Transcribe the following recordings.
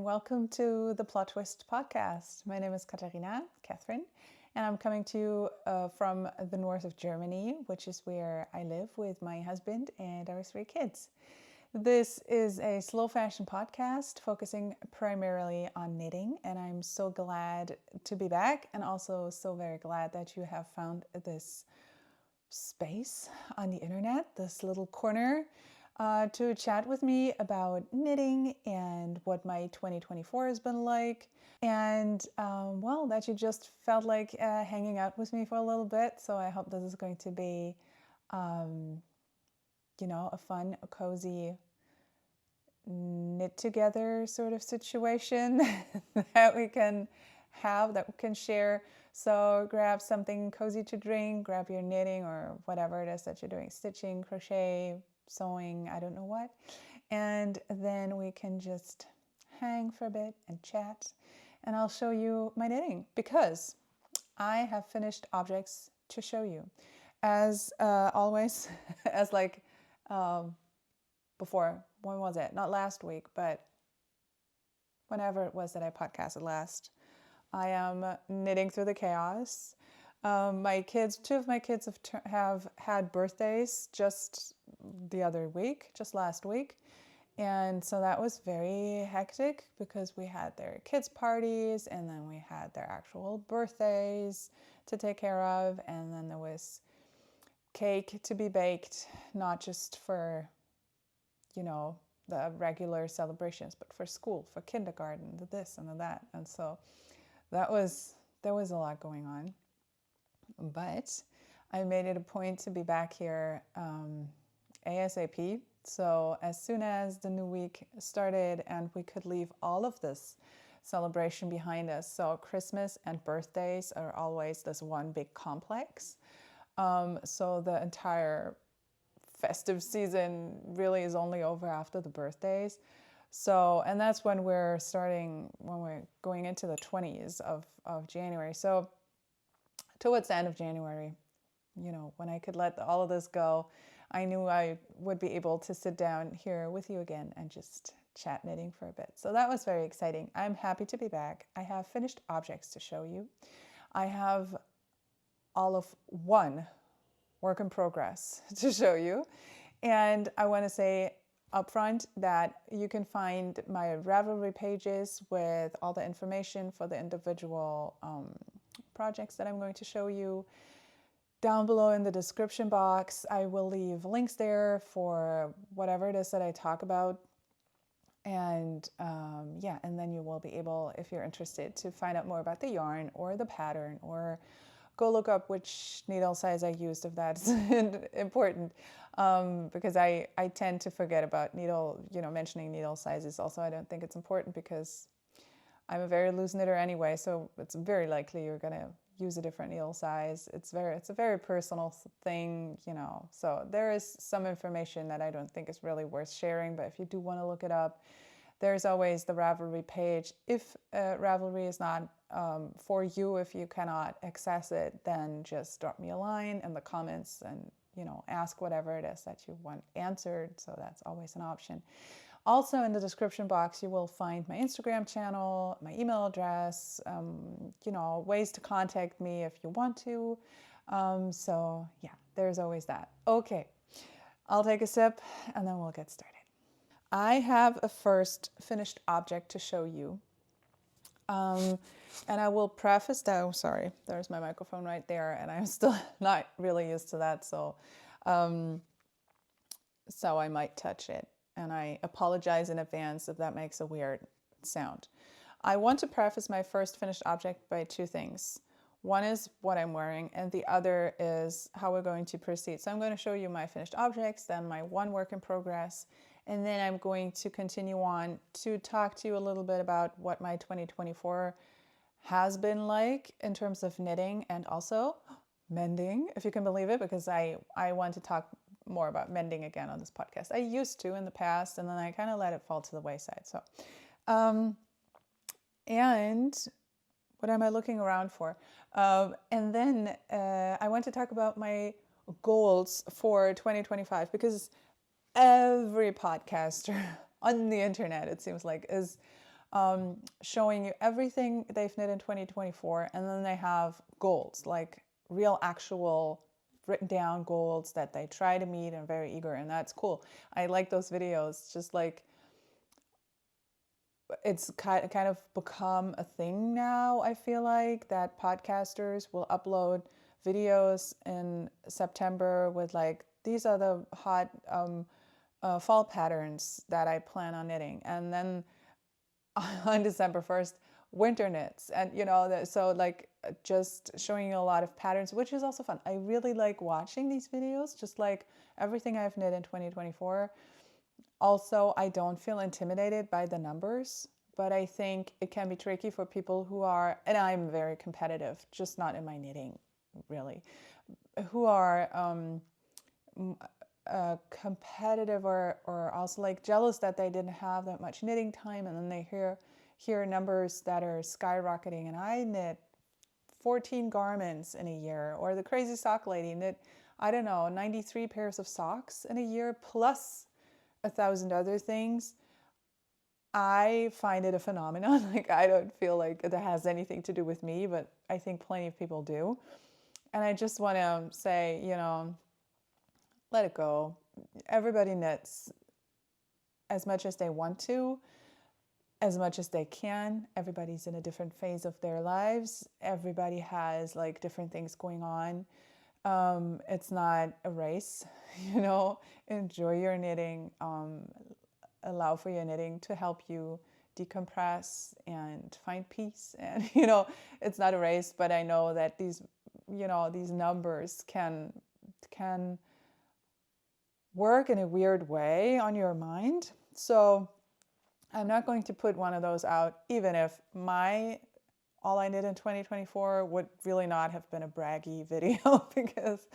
welcome to the Plot Twist podcast. My name is Catherine, and I'm coming to you from the north of Germany, which is where I live with my husband and our 3 kids. This is a slow fashion podcast focusing primarily on knitting, and I'm so glad to be back, and also so very glad that you have found this space on the internet, this little corner to chat with me about knitting and what my 2024 has been like. And that you just felt like hanging out with me for a little bit. So I hope this is going to be, a fun, a cozy, knit together sort of situation that we can have, that we can share. So grab something cozy to drink, grab your knitting or whatever it is that you're doing, stitching, crochet, sewing, I don't know what. And then we can just hang for a bit and chat. And I'll show you my knitting because I have finished objects to show you. As always, as like before, when was it? Not last week, but whenever it was that I podcasted last. I am knitting through the chaos. My kids, 2 of my kids have had birthdays just the other week, just last week. And so that was very hectic because we had their kids' parties and then we had their actual birthdays to take care of. And then there was cake to be baked, not just for, the regular celebrations, but for school, for kindergarten, the this and the that. And so there was a lot going on. But I made it a point to be back here ASAP. So as soon as the new week started and we could leave all of this celebration behind us. So Christmas and birthdays are always this one big complex. So the entire festive season really is only over after the birthdays. So, and that's when we're going into the 20s of January. So towards the end of January, when I could let all of this go, I knew I would be able to sit down here with you again and just chat knitting for a bit. So that was very exciting. I'm happy to be back. I have finished objects to show you. I have all of one work in progress to show you. And I want to say upfront that you can find my Ravelry pages with all the information for the individual projects that I'm going to show you. Down below in the description box, I will leave links there for whatever it is that I talk about. And and then you will be able, if you're interested, to find out more about the yarn or the pattern, or go look up which needle size I used if that's important. Because I tend to forget about mentioning needle sizes. Also, I don't think it's important because I'm a very loose knitter anyway, so it's very likely you're going to use a different needle size. It's a very personal thing, So there is some information that I don't think is really worth sharing, but if you do want to look it up, there's always the Ravelry page. If Ravelry is not for you, if you cannot access it, then just drop me a line in the comments and, ask whatever it is that you want answered. So that's always an option. Also in the description box, you will find my Instagram channel, my email address, ways to contact me if you want to. There's always that. Okay, I'll take a sip and then we'll get started. I have a first finished object to show you. And I will preface that, sorry, there's my microphone right there, and I'm still not really used to that, so I might touch it. And I apologize in advance if that makes a weird sound. I want to preface my first finished object by 2 things. One is what I'm wearing, and the other is how we're going to proceed. So I'm going to show you my finished objects, then my one work in progress, and then I'm going to continue on to talk to you a little bit about what my 2024 has been like in terms of knitting and also mending, if you can believe it, because I want to talk more about mending again on this podcast. I used to in the past, and then I kind of let it fall to the wayside. So, and what am I looking around for? And then I want to talk about my goals for 2025, because every podcaster on the internet, it seems like, is showing you everything they've knit in 2024. And then they have goals, like real, actual written down goals that they try to meet and are very eager. And that's cool. I like those videos. Just like, it's kind of become a thing now, I feel like, that podcasters will upload videos in September with like, these are the hot fall patterns that I plan on knitting. And then on December 1st, winter knits. And, so like just showing you a lot of patterns, which is also fun. I really like watching these videos, just like everything I've knit in 2024. Also, I don't feel intimidated by the numbers, but I think it can be tricky for people who are, and I'm very competitive, just not in my knitting, really, who are competitive or also like jealous that they didn't have that much knitting time, and then they hear numbers that are skyrocketing, and I knit 14 garments in a year, or the crazy sock lady knit, I don't know, 93 pairs of socks in a year plus 1,000 other things. I find it a phenomenon. Like, I don't feel like it has anything to do with me, but I think plenty of people do. And I just want to say, let it go. Everybody knits as much as they want to, as much as they can. Everybody's in a different phase of their lives. Everybody has like different things going on. It's not a race, enjoy your knitting. Allow for your knitting to help you decompress and find peace. And, it's not a race, but I know that these numbers can work in a weird way on your mind. So I'm not going to put one of those out, even if all I knit in 2024 would really not have been a braggy video, because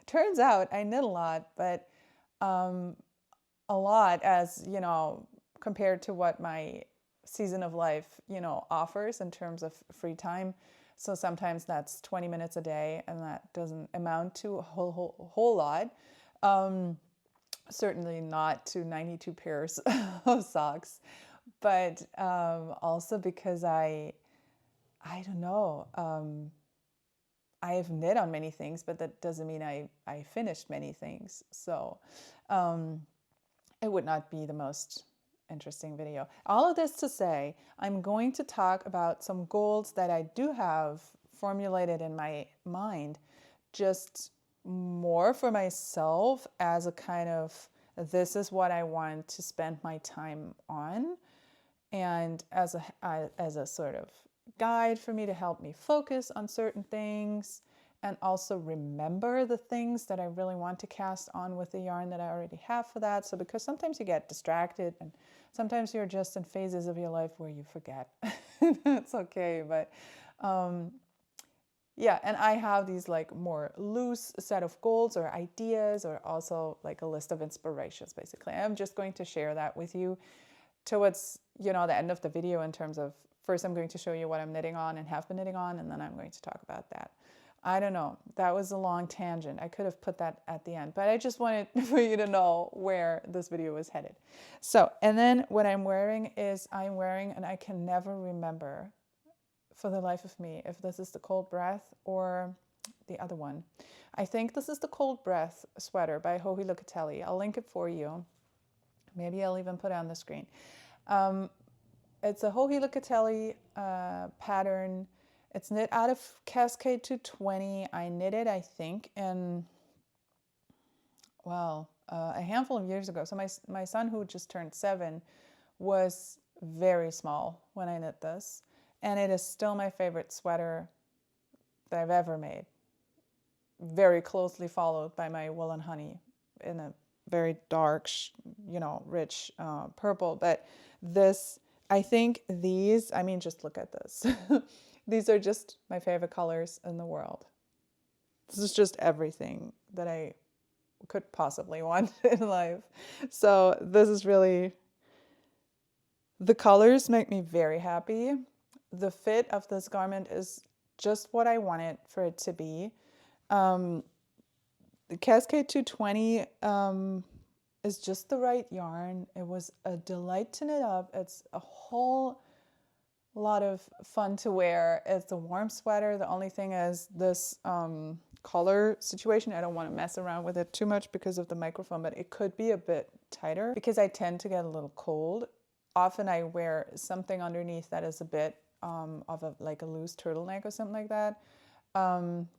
turns out I knit a lot, but a lot as, compared to what my season of life, offers in terms of free time. So sometimes that's 20 minutes a day, and that doesn't amount to a whole lot. Certainly not to 92 pairs of socks, but also because I don't know, I have knit on many things, but that doesn't mean I finished many things. So it would not be the most interesting video. All of this to say, I'm going to talk about some goals that I do have formulated in my mind, just more for myself as a kind of, this is what I want to spend my time on, and as a sort of guide for me to help me focus on certain things, and also remember the things that I really want to cast on with the yarn that I already have for that. So because sometimes you get distracted, and sometimes you're just in phases of your life where you forget. That's okay, but yeah, and I have these like more loose set of goals or ideas, or also like a list of inspirations, basically. I'm just going to share that with you towards, the end of the video, in terms of, first I'm going to show you what I'm knitting on and have been knitting on, and then I'm going to talk about that. I don't know, that was a long tangent. I could have put that at the end, but I just wanted for you to know where this video was headed. So, and then what I'm wearing, and I can never remember for the life of me if this is the Cold Breath or the other one. I think this is the Cold Breath sweater by Joji Locatelli. I'll link it for you. Maybe I'll even put it on the screen. It's a Joji Locatelli pattern. It's knit out of Cascade 220. I knit it, I think, in, a handful of years ago. So my son, who just turned 7, was very small when I knit this. And it is still my favorite sweater that I've ever made. Very closely followed by my Wool and Honey in a very dark, rich purple. But this, I think these, just look at this. These are just my favorite colors in the world. This is just everything that I could possibly want in life. So this is really, the colors make me very happy. The fit of this garment is just what I want it for it to be. The Cascade 220 is just the right yarn. It was a delight to knit up. It's a whole lot of fun to wear. It's a warm sweater. The only thing is this collar situation. I don't want to mess around with it too much because of the microphone, but it could be a bit tighter because I tend to get a little cold. Often I wear something underneath that is a bit of like a loose turtleneck or something like that,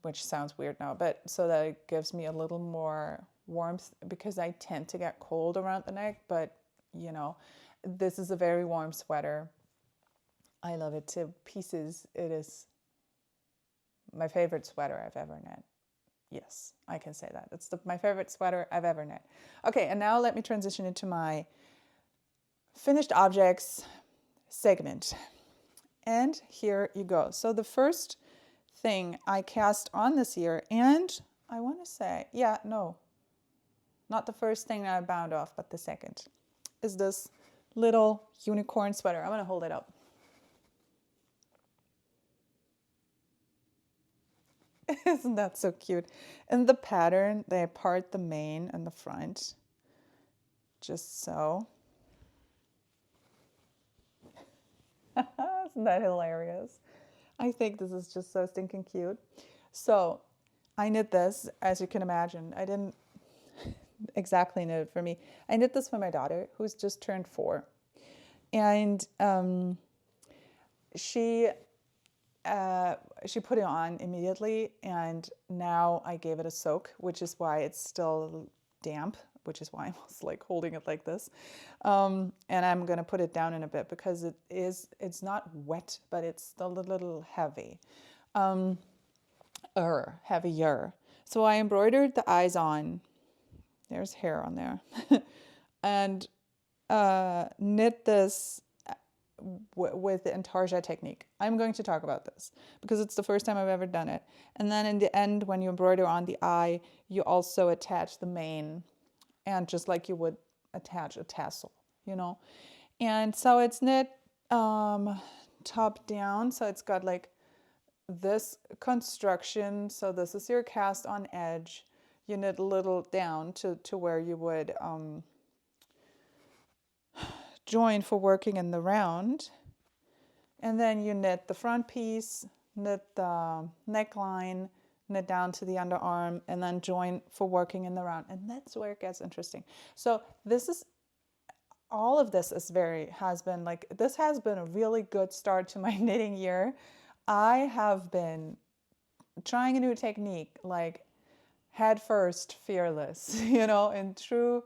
which sounds weird now, but so that it gives me a little more warmth because I tend to get cold around the neck. But you know, this is a very warm sweater. I love it to pieces. It is my favorite sweater I've ever knit. Yes, I can say that. It's my favorite sweater I've ever knit. Okay, and now let me transition into my finished objects segment. And here you go. So the first thing I cast on this year, and I want to say, yeah, no, not the first thing I bound off, but the second, is this little unicorn sweater. I'm going to hold it up. Isn't that so cute? And the pattern, they part the mane and the front, just so. Isn't that hilarious? I think this is just so stinking cute. So I knit this, as you can imagine. I didn't exactly knit it for me. I knit this for my daughter, who's just turned 4. And she put it on immediately, and now I gave it a soak, which is why it's still damp, which is why I was like holding it like this. And I'm going to put it down in a bit because it's not wet, but it's still a little heavy, heavier. So I embroidered the eyes on. There's hair on there. And knit this with the intarsia technique. I'm going to talk about this because it's the first time I've ever done it. And then in the end, when you embroider on the eye, you also attach the mane, and just like you would attach a tassel, you know. And so it's knit top down, so it's got like this construction. So this is your cast on edge. You knit a little down to where you would join for working in the round, and then you knit the front piece, knit the neckline, knit down to the underarm, and then join for working in the round. And that's where it gets interesting. So all of this has been a really good start to my knitting year. I have been trying a new technique, like head first fearless, in true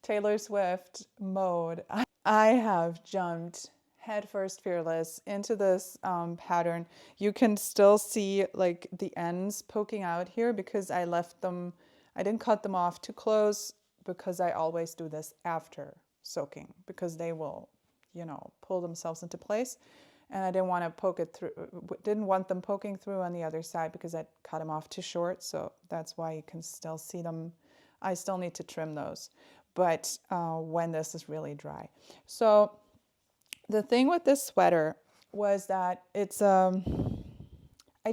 Taylor Swift mode. I have jumped headfirst fearless into this pattern. You can still see like the ends poking out here because I didn't cut them off too close because I always do this after soaking because they will, pull themselves into place. And I didn't want them poking through on the other side because I cut them off too short. So that's why you can still see them. I still need to trim those, but when this is really dry. So the thing with this sweater was that it's, I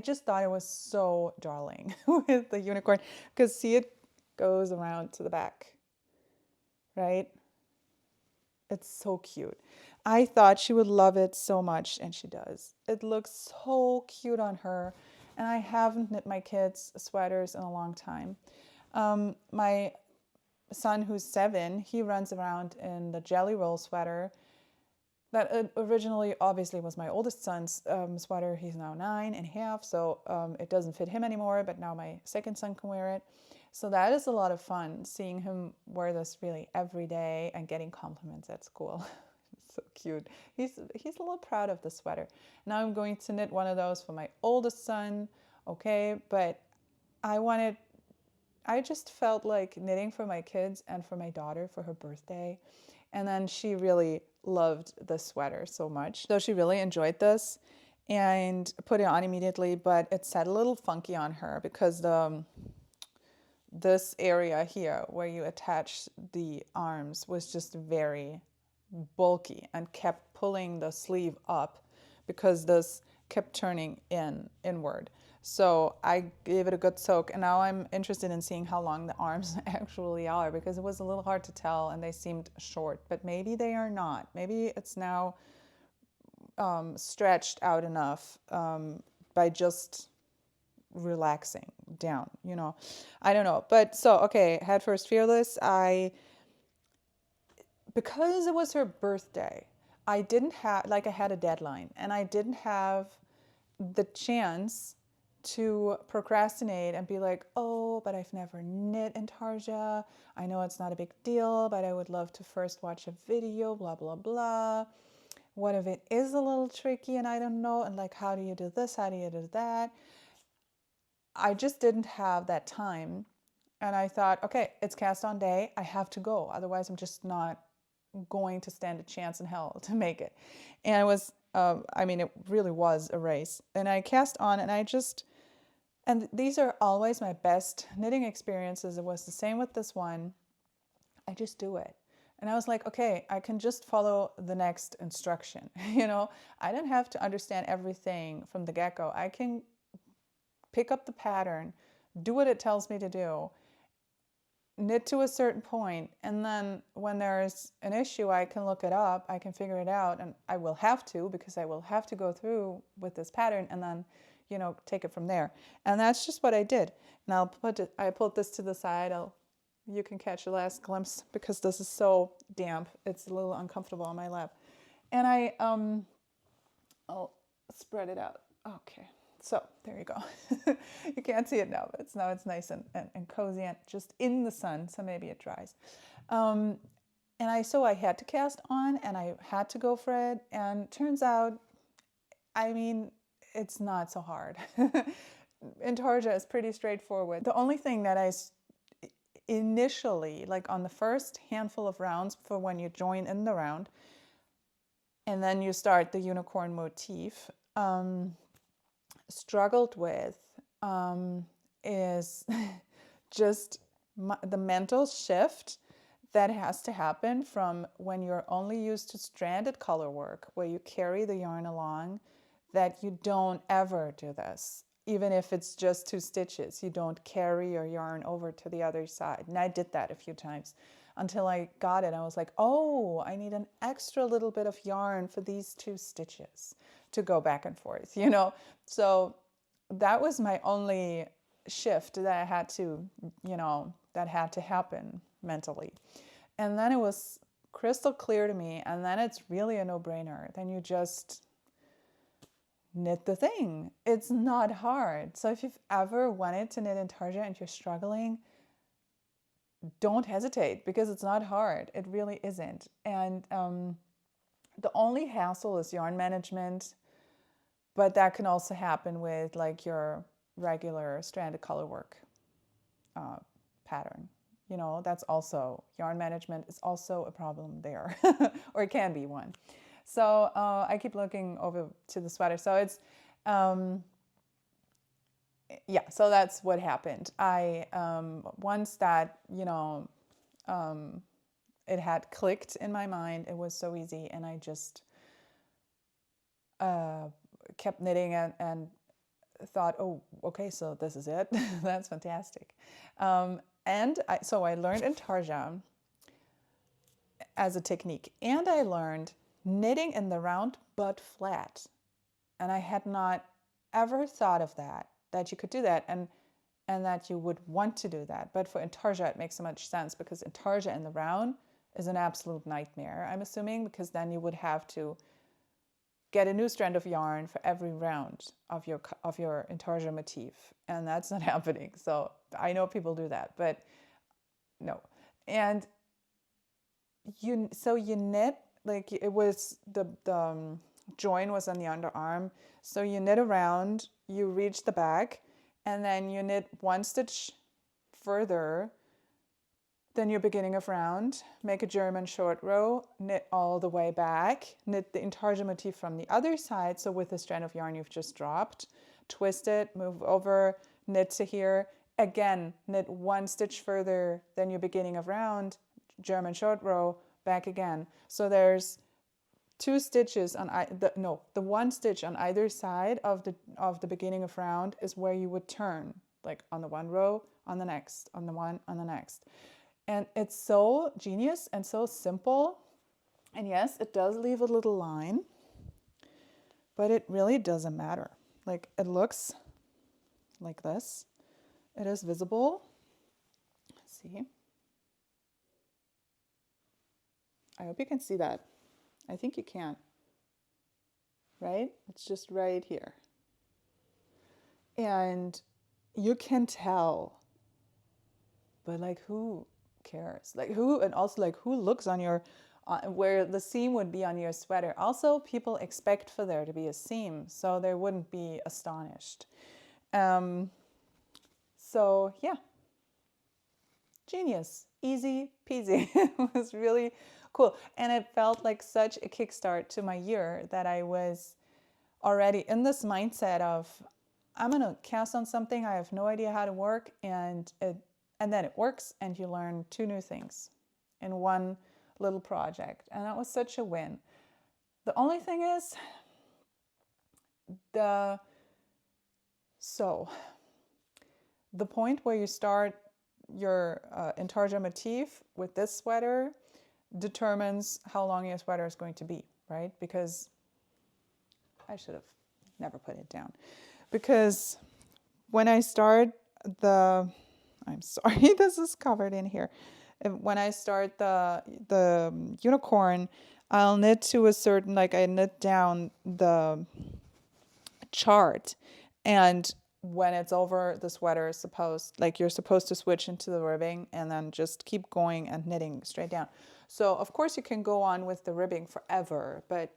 just thought it was so darling with the unicorn, because see, it goes around to the back, right? It's so cute. I thought she would love it so much, and she does. It looks so cute on her, and I haven't knit my kids' sweaters in a long time. My son, who's 7, he runs around in the Jelly Roll sweater that originally obviously was my oldest son's sweater. He's now 9.5, so it doesn't fit him anymore, but now my second son can wear it. So that is a lot of fun, seeing him wear this really every day and getting compliments at school. So cute. He's a little proud of the sweater. Now I'm going to knit one of those for my oldest son, okay? But I just felt like knitting for my kids and for my daughter for her birthday. And then she really loved the sweater so much. So she really enjoyed this and put it on immediately, but it sat a little funky on her because this area here where you attach the arms was just very bulky and kept pulling the sleeve up because this kept turning inward. So I gave it a good soak, and now I'm interested in seeing how long the arms actually are, because it was a little hard to tell and they seemed short, but maybe they are not. Maybe it's now stretched out enough by just relaxing down, I don't know. But so, okay, Head First Fearless, because it was her birthday, I didn't have, like, I had a deadline and I didn't have the chance to procrastinate and be like, oh, but I've never knit in Tarja. I know it's not a big deal, but I would love to first watch a video, blah, blah, blah. What if it is a little tricky and I don't know? And like, how do you do this? How do you do that? I just didn't have that time. And I thought, okay, it's cast on day. I have to go. Otherwise, I'm just not going to stand a chance in hell to make it. And it was, it really was a race. And I cast on and and these are always my best knitting experiences. It was the same with this one. I just do it. And I was like, okay, I can just follow the next instruction. I don't have to understand everything from the get-go. I can pick up the pattern, do what it tells me to do, knit to a certain point, and then when there's an issue, I can look it up, I can figure it out, and I will have to, because I will have to go through with this pattern and then, take it from there. And that's just what I did. And I pulled this to the side. You can catch a last glimpse because this is so damp. It's a little uncomfortable on my lap. And I'll spread it out. Okay. So there you go. You can't see it now, but now it's nice and cozy and just in the sun, so maybe it dries. And I had to cast on and I had to go for it. And turns out, it's not so hard. Intarsia is pretty straightforward. The only thing that I initially, like on the first handful of rounds for when you join in the round, and then you start the unicorn motif, struggled with is just the mental shift that has to happen from when you're only used to stranded color work, where you carry the yarn along, that you don't ever do this. Even if it's just 2 stitches, you don't carry your yarn over to the other side. And I did that a few times until I got it. I was like, oh, I need an extra little bit of yarn for these 2 stitches to go back and forth, So that was my only shift that I had to, that had to happen mentally. And then it was crystal clear to me. And then it's really a no-brainer. Then you just knit the thing. It's not hard. So if you've ever wanted to knit intarsia and you're struggling, don't hesitate, because it's not hard. It really isn't. And the only hassle is yarn management, but that can also happen with like your regular stranded color work pattern. That's also, yarn management is also a problem there, or it can be one. So I keep looking over to the sweater. So it's, so that's what happened. I, once that, it had clicked in my mind, it was so easy. And I just kept knitting and thought, oh, okay, so this is it. That's fantastic. So I learned intarsia as a technique, and I learned knitting in the round but flat. And I had not ever thought of that you could do that, and that you would want to do that. But for intarsia, it makes so much sense, because intarsia in the round is an absolute nightmare, I'm assuming, because then you would have to get a new strand of yarn for every round of your intarsia motif, and that's not happening. So I know people do that, but no. And you knit, like, it was the join was on the underarm, so you knit around, you reach the back, and then you knit 1 stitch further than your beginning of round, make a German short row, knit all the way back, knit the intarsia motif from the other side, so with the strand of yarn you've just dropped, twist it, move over, knit to here, again, knit 1 stitch further than your beginning of round, German short row, back again. So there's two stitches on the one stitch on either side of the beginning of round is where you would turn, like on the one row, on the next, on the one, on the next. And it's so genius and so simple. And yes, it does leave a little line, but it really doesn't matter. Like, it looks like this. It is visible. Let's see. I hope you can see that. I think you can. Right? It's just right here. And you can tell, but like, who cares? Like, who, and also like, who looks on your, where the seam would be on your sweater. Also, people expect for there to be a seam, so they wouldn't be astonished. So yeah, genius, easy peasy. It was really cool. And it felt like such a kickstart to my year that I was already in this mindset of, I'm going to cast on something I have no idea how to work, and then it works, and you learn two new things in one little project. And that was such a win. The only thing is, the point where you start your intarsia motif with this sweater determines how long your sweater is going to be, right? Because I should have never put it down. Because when I start I'm sorry, this is covered in here. When I start the unicorn, I'll knit to a certain, like, I knit down the chart, and when it's over, the sweater is you're supposed to switch into the ribbing and then just keep going and knitting straight down. So of course you can go on with the ribbing forever, but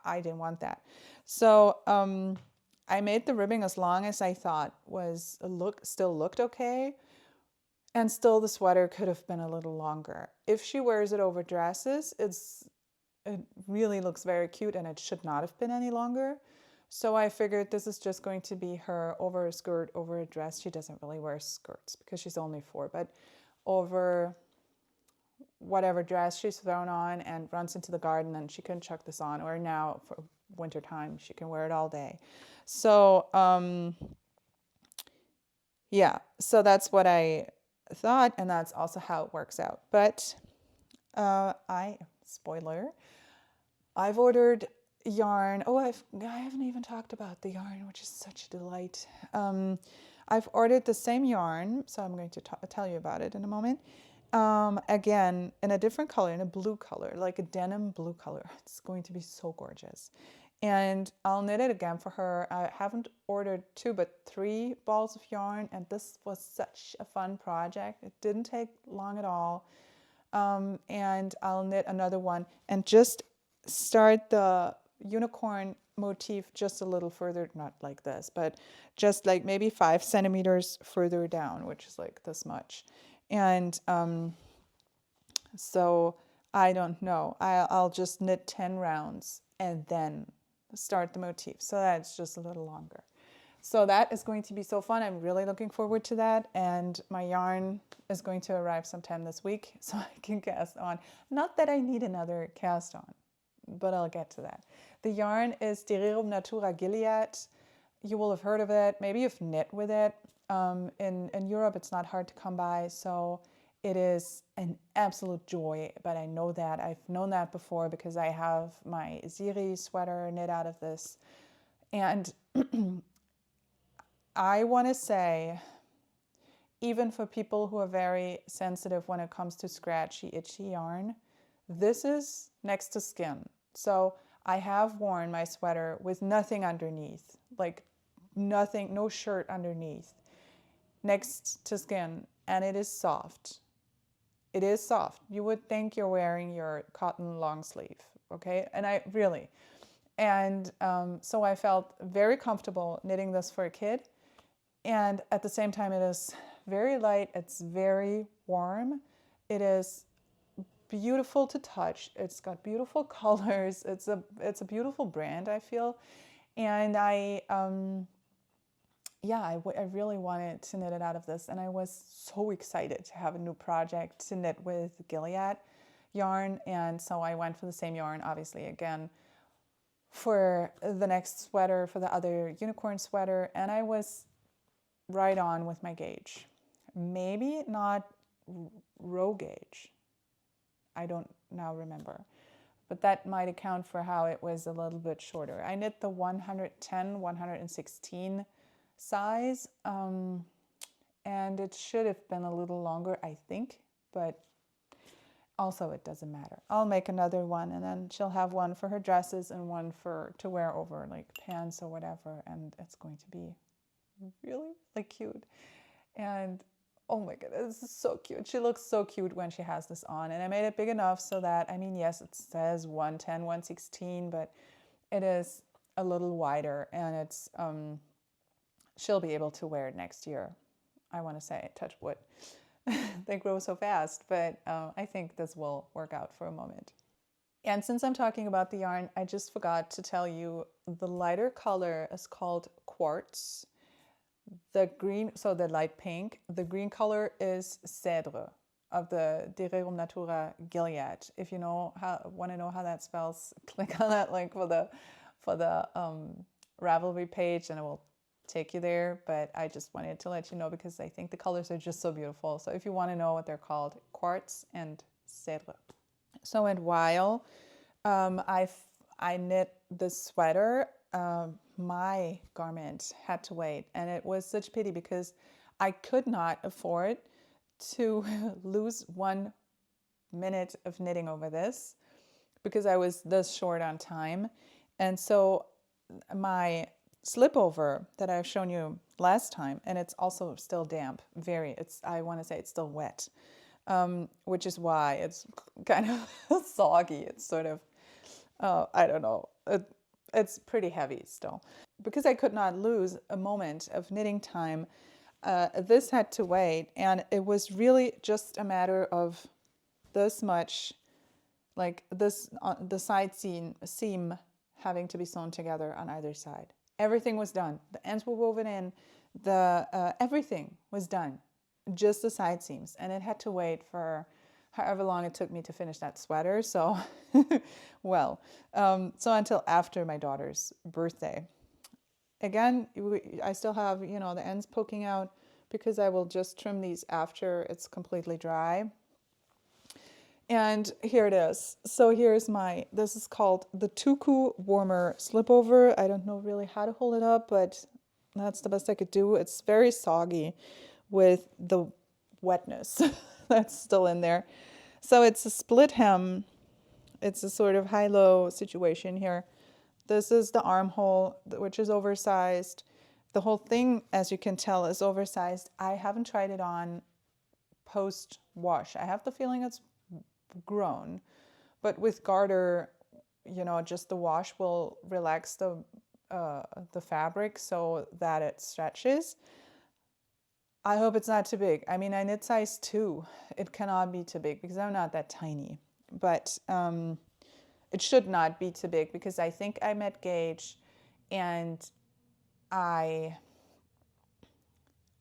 I didn't want that. So I made the ribbing as long as I thought still looked okay, and still the sweater could have been a little longer. If she wears it over dresses, it really looks very cute, and it should not have been any longer. So I figured this is just going to be her over a skirt, over a dress. She doesn't really wear skirts because she's only 4, but over whatever dress she's thrown on and runs into the garden, and she can chuck this on, or now for winter time she can wear it all day. So yeah, so that's what I thought, and that's also how it works out. But spoiler, I've ordered yarn. I haven't even talked about the yarn, which is such a delight. I've ordered the same yarn, so I'm going to tell you about it in a moment. Again, in a different color, in a blue color, like a denim blue color. It's going to be so gorgeous. And I'll knit it again for her. I haven't ordered 2, but 3 balls of yarn, and this was such a fun project. It didn't take long at all. And I'll knit another one and just start the unicorn motif just a little further, not like this, but just like maybe 5 centimeters further down, which is like this much. And so I don't know. I'll just knit 10 rounds and then start the motif. So that's just a little longer. So that is going to be so fun. I'm really looking forward to that. And my yarn is going to arrive sometime this week so I can cast on. Not that I need another cast on, but I'll get to that. The yarn is Derirum Natura Gilead. You will have heard of it. Maybe you've knit with it. In Europe, it's not hard to come by. So it is an absolute joy, but I know that. I've known that before because I have my Ziri sweater knit out of this. And I want to say, even for people who are very sensitive when it comes to scratchy, itchy yarn, this is next to skin. So I have worn my sweater with nothing underneath, like nothing, no shirt underneath, next to skin, and it is soft. It is soft. You would think you're wearing your cotton long sleeve, okay? And so I felt very comfortable knitting this for a kid. And at the same time, it is very light. It's very warm. It is beautiful to touch. It's got beautiful colors. It's a beautiful brand, I feel. And I really wanted to knit it out of this, and I was so excited to have a new project to knit with Gilead. yarn, and so I went for the same yarn, obviously, again, for the next sweater, for the other unicorn sweater, and I was right on with my gauge. Maybe not row gauge. I don't now remember. But that might account for how it was a little bit shorter. I knit the 110, 116 size, and it should have been a little longer, I think, but also it doesn't matter. I'll make another one, and then she'll have one for her dresses and one to wear over like pants or whatever, and it's going to be really like cute. And oh my goodness, this is so cute. She looks so cute when she has this on. And I made it big enough so that, I mean, yes, it says 110, 116, but it is a little wider, and it's she'll be able to wear it next year. I want to say, touch wood. They grow so fast, but I think this will work out for a moment. And since I'm talking about the yarn, I just forgot to tell you the lighter color is called quartz. The green, so the light pink, the green color is cèdre of the De Rerum Natura Gilead. If you want to know how that spells, click on that link for the Ravelry page, and it will take you there. But I just wanted to let you know because I think the colors are just so beautiful. So if you want to know what they're called, quartz and cèdre. So and while I knit the sweater, my garment had to wait, and it was such pity because I could not afford to lose 1 minute of knitting over this because I was this short on time. And so my slip over that I've shown you last time, and it's also still damp, I want to say it's still wet, which is why it's kind of soggy. It's sort of, I don't know, it's pretty heavy still. Because I could not lose a moment of knitting time, this had to wait, and it was really just a matter of this much, like this, the side seam having to be sewn together on either side. Everything was done. The ends were woven in. Everything was done. Just the side seams, and it had to wait for however long it took me to finish that sweater. So, well, so until after my daughter's birthday. Again, I still have, the ends poking out because I will just trim these after it's completely dry. And here it is. So this is called the Tuku Warmer Slipover. I don't know really how to hold it up, but that's the best I could do. It's very soggy with the wetness that's still in there. So it's a split hem. It's a sort of high-low situation here. This is the armhole, which is oversized. The whole thing, as you can tell, is oversized. I haven't tried it on post-wash. I have the feeling it's grown, but with garter, just the wash will relax the fabric so that it stretches. I hope it's not too big. I mean, I knit size 2. It cannot be too big because I'm not that tiny. But it should not be too big because I think I met gauge, and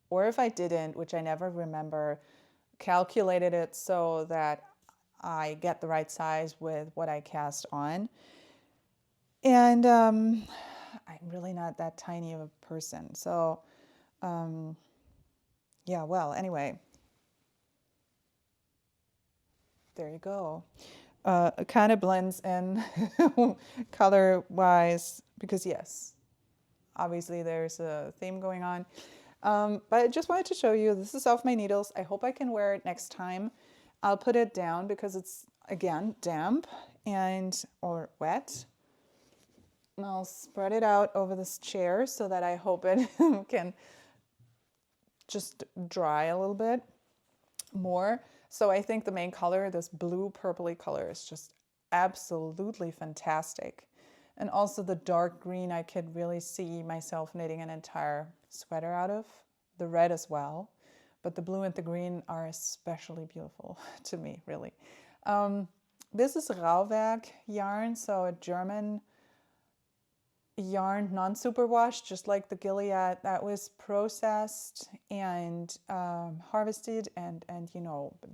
or if I didn't, which I never remember, calculated it so that I get the right size with what I cast on. And I'm really not that tiny of a person. So yeah, well, anyway, there you go. It kind of blends in color-wise because, yes, obviously there's a theme going on. But I just wanted to show you, this is off my needles. I hope I can wear it next time. I'll put it down because it's, again, damp or wet. And I'll spread it out over this chair so that I hope it can just dry a little bit more. So I think the main color, this blue purpley color, is just absolutely fantastic. And also the dark green, I could really see myself knitting an entire sweater out of. The red as well. But the blue and the green are especially beautiful to me, really. This is Rauwerk yarn, so a German yarn non-superwash, just like the Gilead, that was processed and harvested and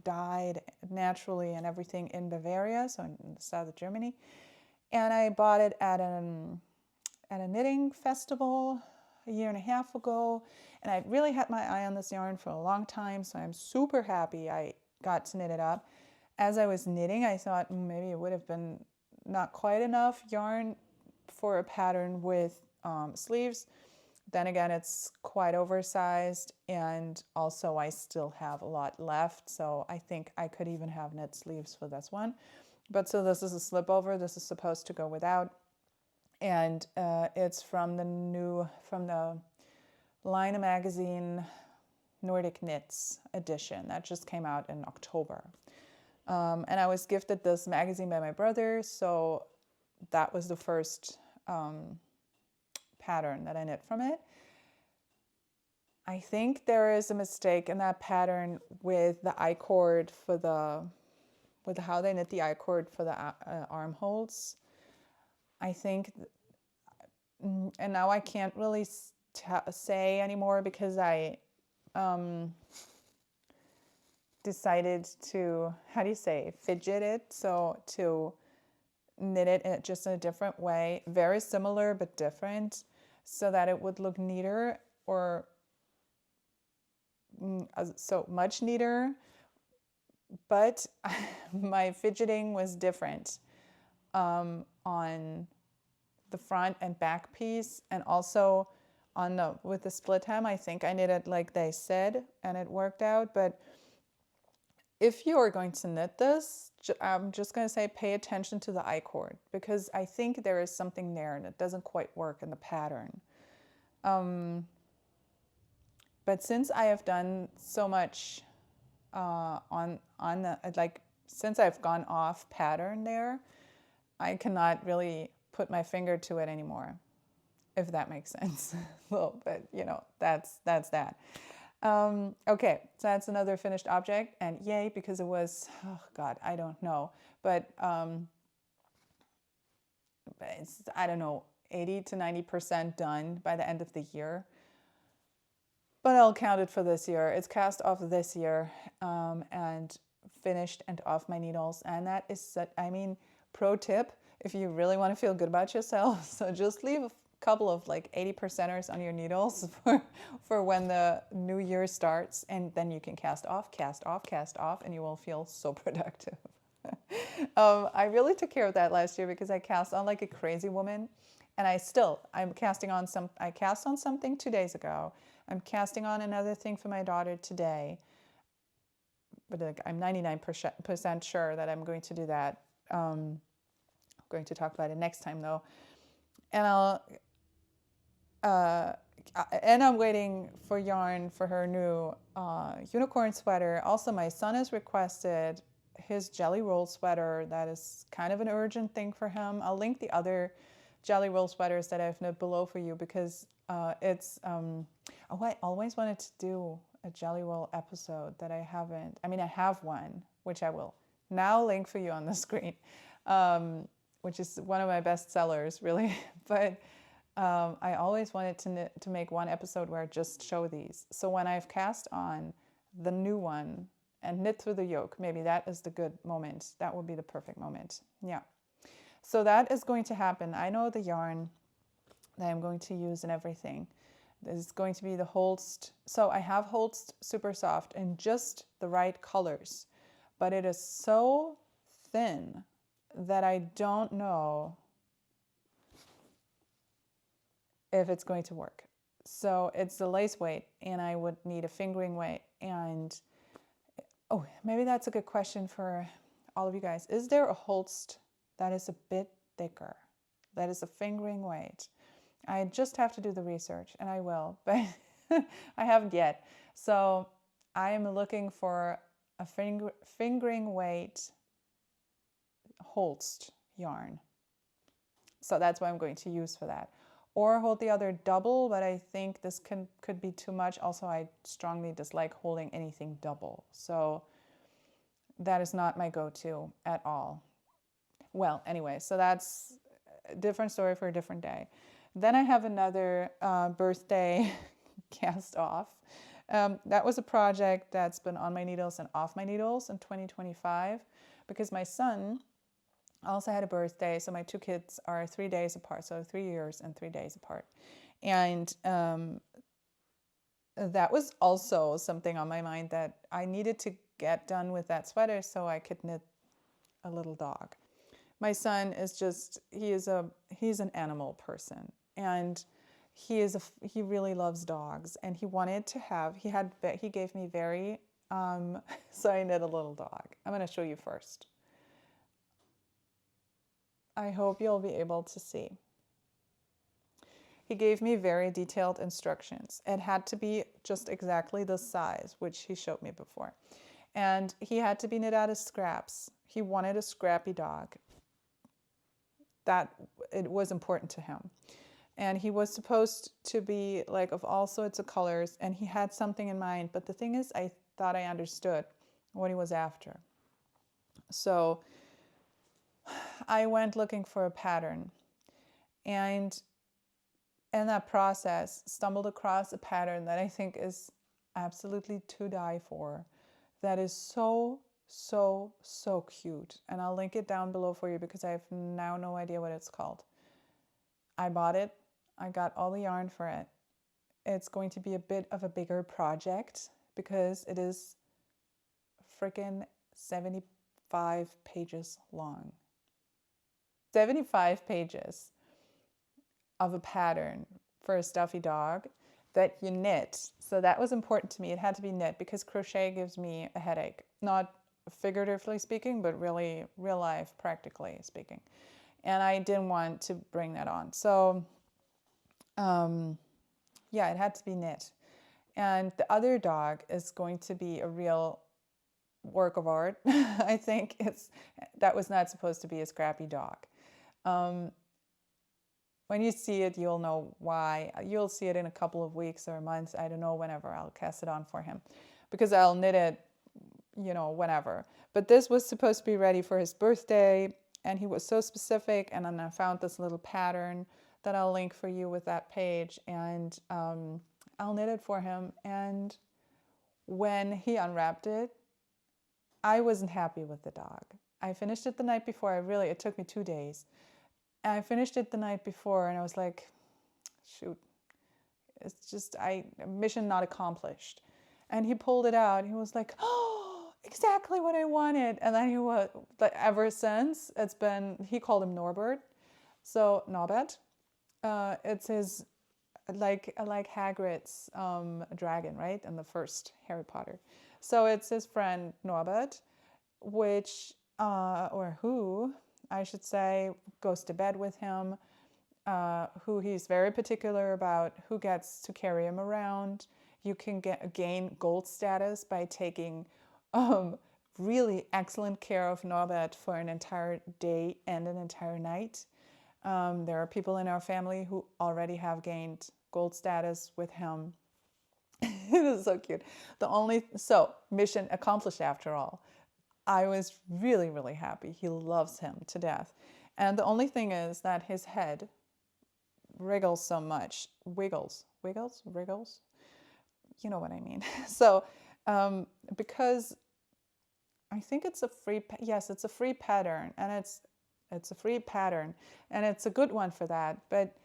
dyed naturally and everything in Bavaria, so in the south of Germany. And I bought it at a knitting festival a year and a half ago, and I really had my eye on this yarn for a long time, so I'm super happy I got to knit it up. As I was knitting, I thought maybe it would have been not quite enough yarn for a pattern with sleeves. Then again, it's quite oversized, and also I still have a lot left, so I think I could even have knit sleeves for this one. But so this is a slip over. This is supposed to go without, and it's from the Line magazine Nordic Knits edition that just came out in October. And I was gifted this magazine by my brother, so that was the first pattern that I knit from it. I think there is a mistake in that pattern with the I-cord with how they knit the I-cord for the armholes. I think, and now I can't really say anymore because I decided to, how do you say, fidget it, so to knit it in just in a different way, very similar but different, so that it would look neater, or so much neater, but my fidgeting was different on the front and back piece, and also with the split hem. I think I knit it like they said, and it worked out. But if you are going to knit this, I'm just going to say pay attention to the I-cord, because I think there is something there and it doesn't quite work in the pattern. But since I have done so much on the, like, since I've gone off pattern there, I cannot really put my finger to it anymore, if that makes sense. Well, but that's that. Okay, so that's another finished object, and yay, because it was, oh God, I don't know, but it's, I don't know, 80 to 90% done by the end of the year. But I'll count it for this year. It's cast off this year and finished and off my needles. And that is, pro tip, if you really want to feel good about yourself, so just leave a couple of like 80%ers on your needles for when the new year starts, and then you can cast off, and you will feel so productive. I really took care of that last year because I cast on like a crazy woman, and I cast on something 2 days ago. I'm casting on another thing for my daughter today, but I'm 99% sure that I'm going to do that. I'm going to talk about it next time though, and I'm waiting for yarn for her new unicorn sweater. Also, my son has requested his jelly roll sweater. That is kind of an urgent thing for him. I'll link the other jelly roll sweaters that I've knit below for you, because it's, I always wanted to do a jelly roll episode that I haven't. I have one, which I will now link for you on the screen, which is one of my best sellers, really. But I always wanted to make one episode where I just show these. So when I've cast on the new one and knit through the yoke, maybe that is the good moment. That will be the perfect moment. Yeah. So that is going to happen. I know the yarn that I'm going to use and everything. This is going to be the Holst. So I have Holst Super Soft in just the right colors, but it is so thin that I don't know if it's going to work. So it's the lace weight, and I would need a fingering weight. And oh, maybe that's a good question for all of you guys. Is there a Holst that is a bit thicker, that is a fingering weight? I just have to do the research, and I will, but I haven't yet. So I am looking for a fingering weight Holst yarn. So that's what I'm going to use for that. Or hold the other double, but I think this could be too much. Also, I strongly dislike holding anything double. So that is not my go-to at all. Well, anyway, so that's different story for a different day. Then I have another birthday cast off. That was a project that's been on my needles and off my needles in 2025 because my son also had a birthday. So my two kids are 3 days apart, so 3 years and 3 days apart. And that was also something on my mind that I needed to get done with that sweater so I could knit a little dog. My son is he's an animal person, and he really loves dogs, and he gave me very so I knit a little dog. I'm going to show you first. I hope you'll be able to see. He gave me very detailed instructions. It had to be just exactly the size, which he showed me before. And he had to be knit out of scraps. He wanted a scrappy dog. That it was important to him. And he was supposed to be like of all sorts of colors, and he had something in mind. But the thing is, I thought I understood what he was after. So I went looking for a pattern, and in that process stumbled across a pattern that I think is absolutely to die for, that is so cute, and I'll link it down below for you because I have now no idea what it's called. I bought it. I got all the yarn for it. It's going to be a bit of a bigger project because it is freaking 75 pages long. 75 pages of a pattern for a stuffy dog that you knit. So that was important to me. It had to be knit because crochet gives me a headache. Not figuratively speaking, but really real life, practically speaking. And I didn't want to bring that on. So yeah, it had to be knit. And the other dog is going to be a real work of art. I think that was not supposed to be a scrappy dog. When you see it, you'll know why. You'll see it in a couple of weeks or months. I don't know, whenever I'll cast it on for him, because I'll knit it, whenever. But this was supposed to be ready for his birthday, and he was so specific. And then I found this little pattern that I'll link for you with that page, and I'll knit it for him. And when he unwrapped it, I wasn't happy with the dog. I finished it the night before. It took me 2 days. And I finished it the night before, and I was like, shoot, it's just mission not accomplished. And he pulled it out. He was like, oh, exactly what I wanted. And then ever since, he called him Norbert. So Norbert, it's his, like Hagrid's dragon, right? In the first Harry Potter. So it's his friend Norbert, who I should say goes to bed with him, who he's very particular about who gets to carry him around. You can gain gold status by taking really excellent care of Norbert for an entire day and an entire night. There are people in our family who already have gained gold status with him. This is so cute. Mission accomplished after all. I was really happy. He loves him to death. And the only thing is that his head wriggles so much. Wiggles. You know what I mean. So because I think it's a free pattern, and it's a free pattern, and it's a good one for that. But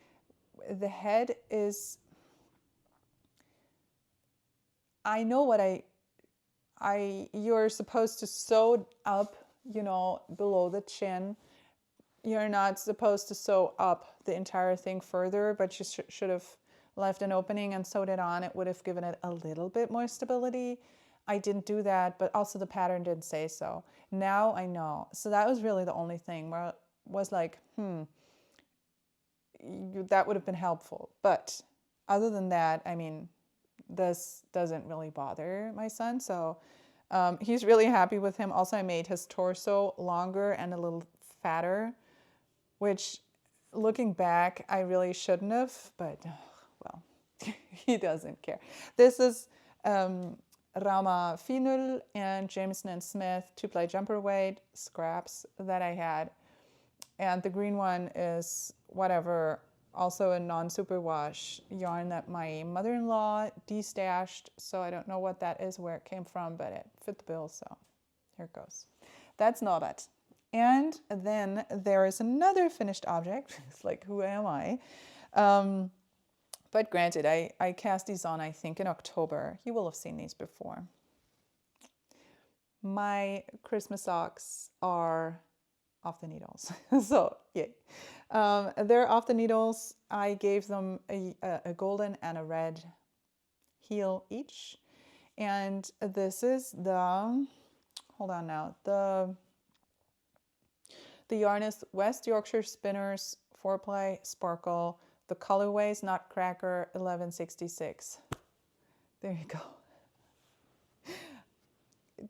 the head is, I know what you're supposed to sew up, below the chin. You're not supposed to sew up the entire thing further, but you should have left an opening and sewed it on. It would have given it a little bit more stability. I didn't do that, but also the pattern didn't say so. Now I know. So that was really the only thing where I was like, that would have been helpful. But other than that, I mean, this doesn't really bother my son. So he's really happy with him. Also, I made his torso longer and a little fatter, which looking back, I really shouldn't have, but well, he doesn't care. This is Rauma Finul and Jameson and Smith 2-ply jumper weight scraps that I had. And the green one is whatever, also a non-superwash yarn that my mother-in-law destashed. So I don't know what that is, where it came from, but it fit the bill. So here it goes. That's Norbert. And then there is another finished object. It's like, who am I? But granted, I cast these on, I think, in October. You will have seen these before. My Christmas socks are off the needles. So, yay. They're off the needles. I gave them a golden and a red heel each. And this is the, hold on now, the yarn is West Yorkshire Spinners 4-ply Sparkle. The colorway is Nutcracker 1166. There you go.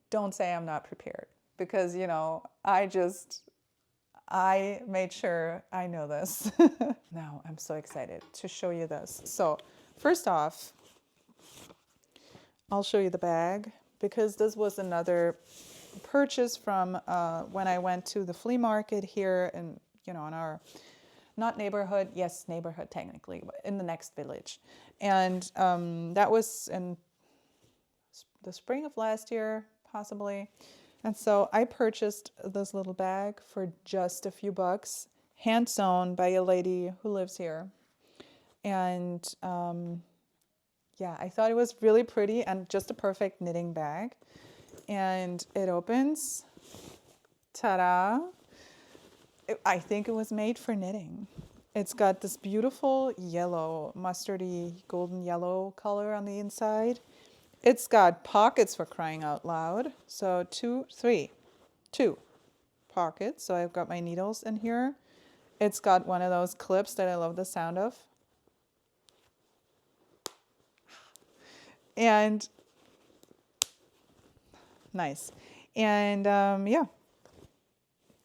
Don't say I'm not prepared, because, you know, I made sure I know this. Now I'm so excited to show you this. So first off, I'll show you the bag, because this was another purchase from when I went to the flea market here in, you know, in our, not neighborhood, yes, neighborhood technically, but in the next village. And that was in the spring of last year, possibly. And so I purchased this little bag for just a few bucks, hand sewn by a lady who lives here. And yeah, I thought it was really pretty and just a perfect knitting bag. And it opens, ta-da. I think it was made for knitting. It's got this beautiful yellow, mustardy, golden yellow color on the inside. It's got pockets, for crying out loud. So two pockets. So I've got my needles in here. It's got one of those clips that I love the sound of. And nice. And yeah.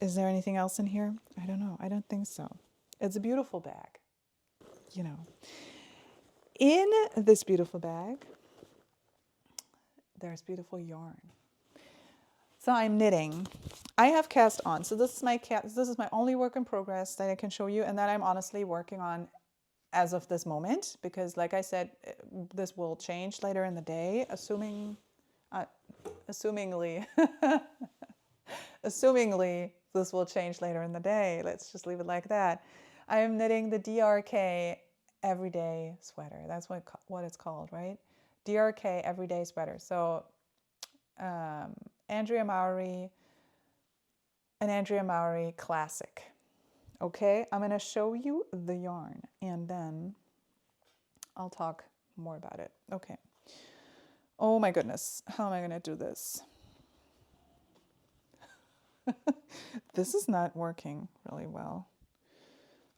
Is there anything else in here? I don't know. I don't think so. It's a beautiful bag, you know. In this beautiful bag, there's beautiful yarn. So I'm knitting. I have cast on. So this is my only work in progress that I can show you, and that I'm honestly working on as of this moment, because like I said, this will change later in the day, assumingly assumingly this will change later in the day. Let's just leave it like that. I am knitting the DRK Everyday Sweater. That's what it's called, right? DRK Everyday Sweater. So Andrea Mowry, an Andrea Mowry classic. Okay, I'm going to show you the yarn and then I'll talk more about it. Okay. Oh my goodness, how am I going to do this? This is not working really well.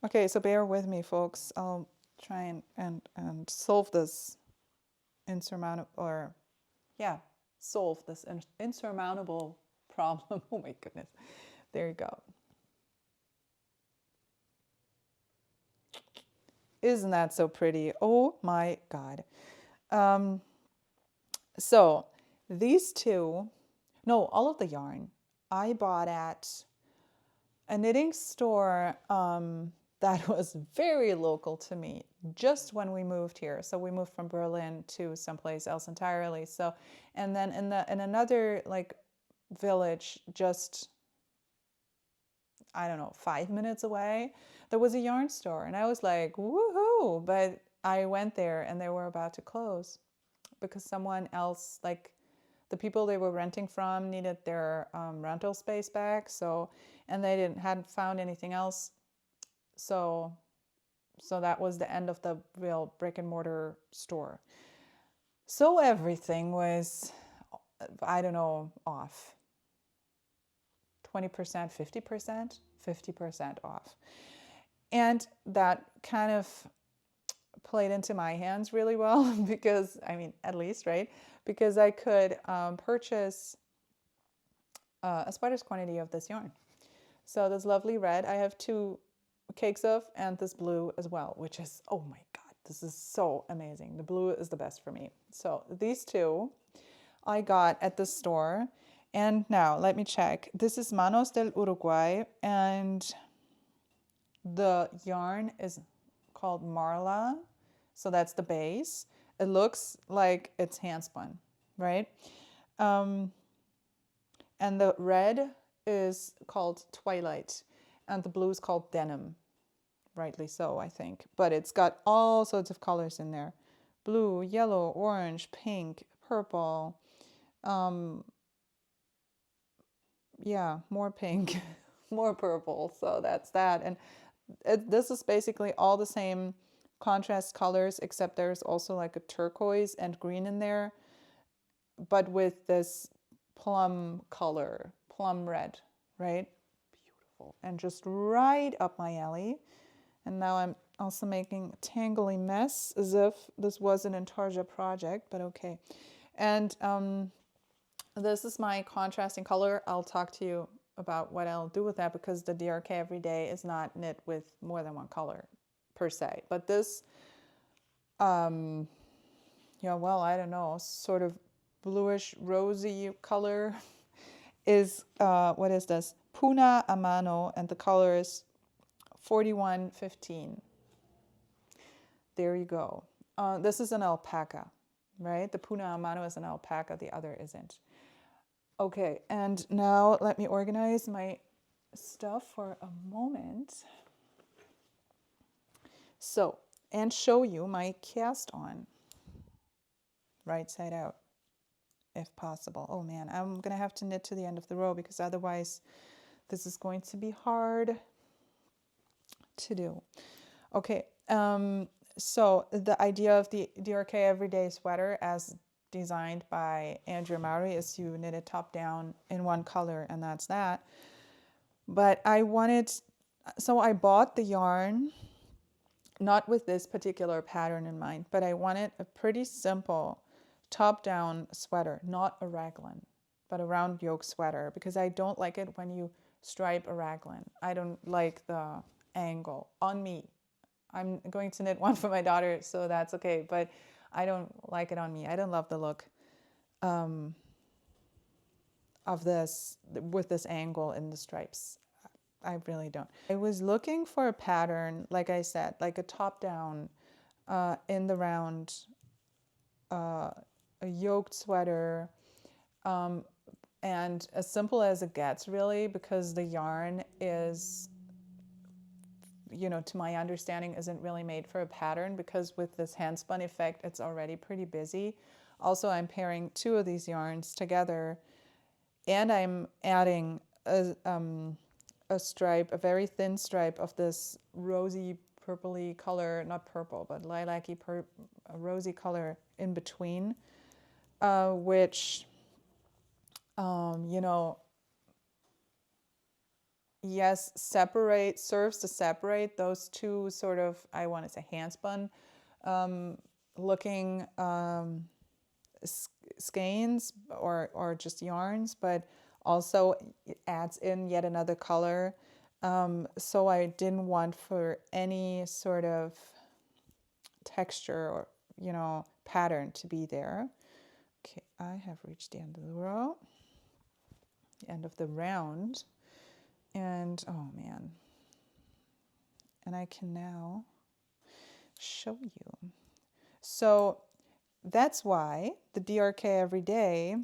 Okay, so bear with me, folks. I'll try and solve this solve this insurmountable problem. Oh my goodness. There you go. Isn't that so pretty? Oh my God. So these two, no, all of the yarn I bought at a knitting store that was very local to me just when we moved here. So we moved from Berlin to someplace else entirely. So, and then in another like village, just, I don't know, 5 minutes away, there was a yarn store, and I was like, woohoo! But I went there and they were about to close because someone else, like the people they were renting from, needed their rental space back. So, and they hadn't found anything else. So that was the end of the real brick and mortar store. So everything was, I don't know, off. 20%, 50%, 50% off. And that kind of played into my hands really well because, I mean, at least, right? Because I could purchase a spider's quantity of this yarn. So this lovely red, I have 2 cakes of, and this blue as well, which is, oh my God, this is so amazing. The blue is the best for me. So these 2 I got at the store. And now let me check. This is Manos del Uruguay, and The yarn is called Marla, so that's the base. It looks like it's hand spun, right? And the red is called Twilight, and the blue is called Denim, rightly so, I think. But it's got all sorts of colors in there: blue, yellow, orange, pink, purple. Yeah, more pink, more purple. So that's that. And this is basically all the same contrast colors, except there's also like a turquoise and green in there, but with this plum color, plum red, right? Beautiful. And just right up my alley. And now I'm also making a tangly mess as if this was an Intarsia project, but okay. And this is my contrasting color. I'll talk to you about what I'll do with that, because the DRK Everyday is not knit with more than one color per se. But this, yeah, well, I don't know, sort of bluish rosy color is, what is this? Puna Amano, and the color is 4115. There you go. This is an alpaca, right? The Puna Amano is an alpaca, the other isn't. Okay, and now let me organize my stuff for a moment. So, and show you my cast on, right side out, if possible. Oh man, I'm gonna have to knit to the end of the row, because otherwise this is going to be hard to do. Okay, so the idea of the DRK Everyday Sweater as designed by Andrea Mowry is you knit it top down in one color, and that's that. But I wanted, so I bought the yarn, not with this particular pattern in mind, but I wanted a pretty simple top down sweater, not a raglan, but a round yoke sweater, because I don't like it when you stripe a raglan. I don't like the angle on me. I'm going to knit one for my daughter, so that's okay, but I don't like it on me. I don't love the look of this with this angle in the stripes. I really don't. I was looking for a pattern, like I said, like a top down in the round, a yoked sweater, and as simple as it gets, really, because the yarn is, you know, to my understanding, isn't really made for a pattern, because with this hand spun effect, it's already pretty busy. Also, I'm pairing two of these yarns together, and I'm adding a stripe, a very thin stripe of this rosy purpley color, not purple, but lilac-y rosy color in between, which, you know, yes, serves to separate those two sort of, I want to say handspun looking skeins or just yarns, but also it adds in yet another color. So I didn't want for any sort of texture or, you know, pattern to be there. Okay, I have reached the end of the row, the end of the round. And oh man, and I can now show you. So that's why the DRK Everyday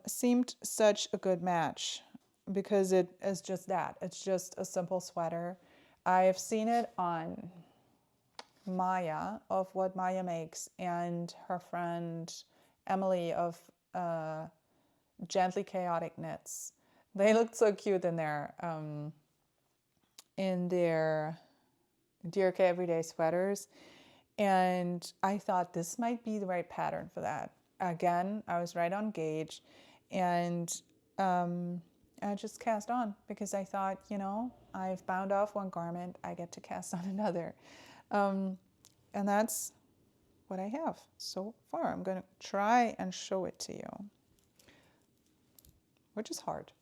seemed such a good match, because it is just that. It's just a simple sweater. I've seen it on Maya, of What Maya Makes, and her friend Emily of Gently Chaotic Knits. They looked so cute in their DRK Everyday sweaters. And I thought this might be the right pattern for that. Again, I was right on gauge, and I just cast on, because I thought, you know, I've bound off one garment, I get to cast on another. And that's what I have so far. I'm going to try and show it to you, which is hard.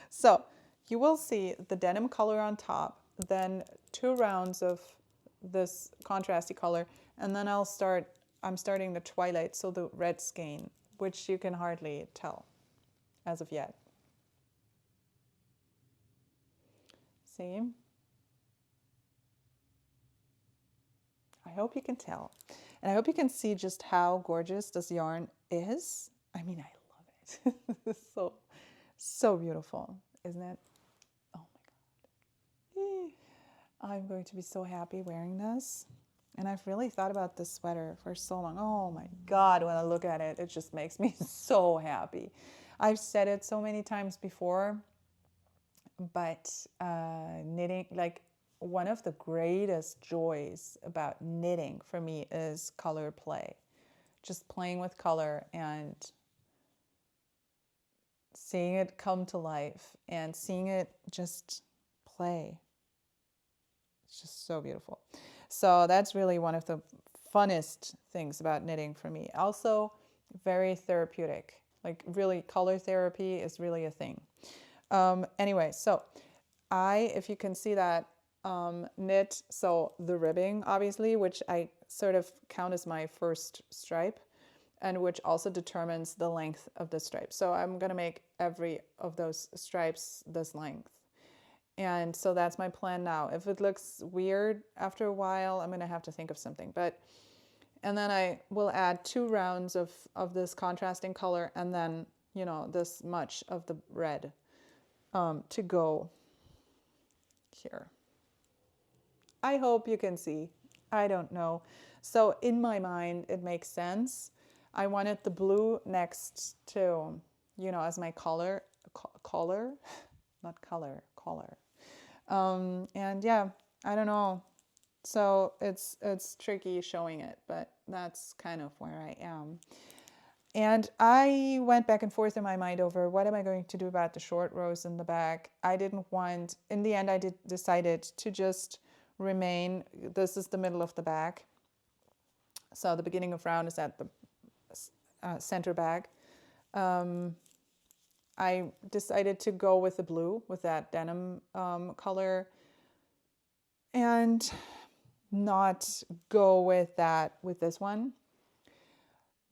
So you will see the denim color on top, then 2 rounds of this contrasty color, and then I'm starting the Twilight, so the red skein, which you can hardly tell as of yet. See? hope you can tell. And I hope you can see just how gorgeous this yarn is. I mean, I love it. It's so beautiful, isn't it? Oh my God. I'm going to be so happy wearing this. And I've really thought about this sweater for so long. Oh my God, when I look at it, it just makes me so happy. I've said it so many times before, but knitting, like one of the greatest joys about knitting for me is color play. Just playing with color and seeing it come to life and seeing it just play. It's just so beautiful. So that's really one of the funnest things about knitting for me. Also, very therapeutic. Like really, color therapy is really a thing. Anyway, so if you can see that, knit, so the ribbing, obviously, which I sort of count as my first stripe, and which also determines the length of the stripe. So I'm going to make every of those stripes this length. And so that's my plan now. If it looks weird after a while, I'm going to have to think of something. And then I will add 2 rounds of this contrasting color, and then, you know, this much of the red to go here. I hope you can see. I don't know. So in my mind, it makes sense. I wanted the blue next to, you know, as my collar, not color, collar. And yeah, I don't know. So it's tricky showing it, but that's kind of where I am. And I went back and forth in my mind over what am I going to do about the short rows in the back. I didn't want, in the end, I decided to just remain, this is the middle of the back. So the beginning of round is at the center back. I decided to go with the blue, with that denim color, and not go with this one,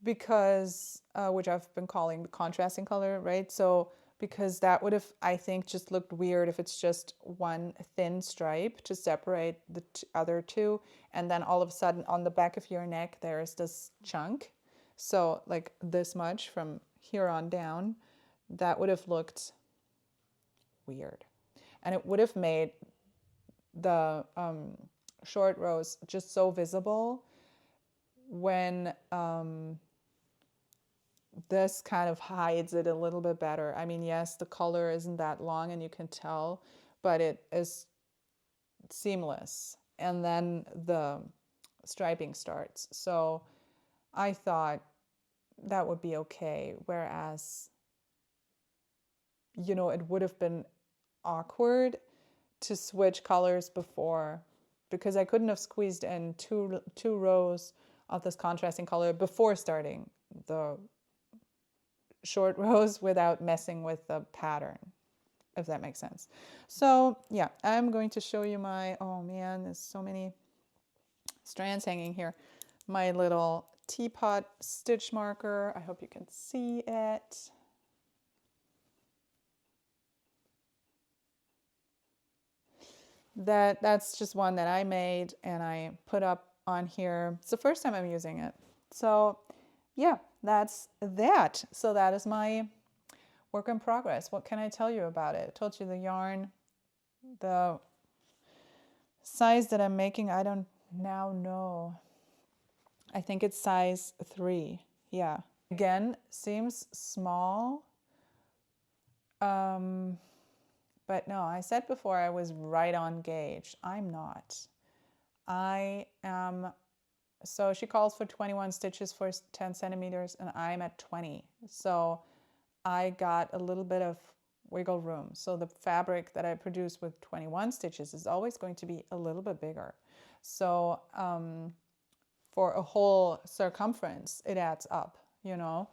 because which I've been calling the contrasting color, right? So because that would have, I think, just looked weird if it's just one thin stripe to separate the other two, and then all of a sudden on the back of your neck there's this chunk, so like this much from here on down, that would have looked weird, and it would have made the short rows just so visible when this kind of hides it a little bit better. I mean, yes, the color isn't that long and you can tell, but it is seamless. And then the striping starts. So I thought that would be okay. Whereas, you know, it would have been awkward to switch colors before, because I couldn't have squeezed in two rows of this contrasting color before starting the short rows without messing with the pattern, if that makes sense. So yeah, I'm going to show you my, oh man, there's so many strands hanging here. My little teapot stitch marker. I hope you can see it. That's just one that I made and I put up on here. It's the first time I'm using it. So yeah, that's that. So that is my work in progress. What can I tell you about it? I told you the yarn, the size that I'm making, I don't now know. I think it's size 3. Yeah. Again, seems small. But no, I said before I was right on gauge. I'm not. I am, so she calls for 21 stitches for 10 centimeters and I'm at 20. So I got a little bit of wiggle room. So the fabric that I produce with 21 stitches is always going to be a little bit bigger. So for a whole circumference, it adds up, you know.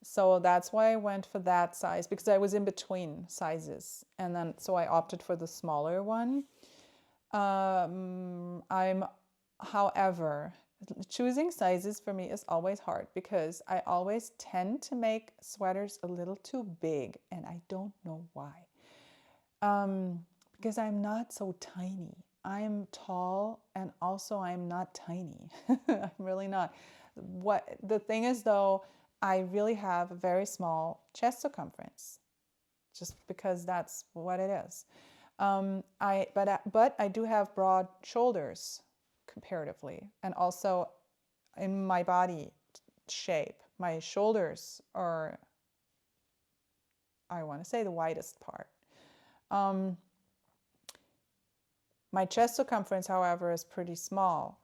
So that's why I went for that size, because I was in between sizes. And then, so I opted for the smaller one. However, choosing sizes for me is always hard because I always tend to make sweaters a little too big, and I don't know why. Because I'm not so tiny. I'm tall and also I'm not tiny. I'm really not. What the thing is though, I really have a very small chest circumference, just because that's what it is. But I do have broad shoulders comparatively, and also in my body shape, my shoulders are, I want to say, the widest part. My chest circumference, however, is pretty small.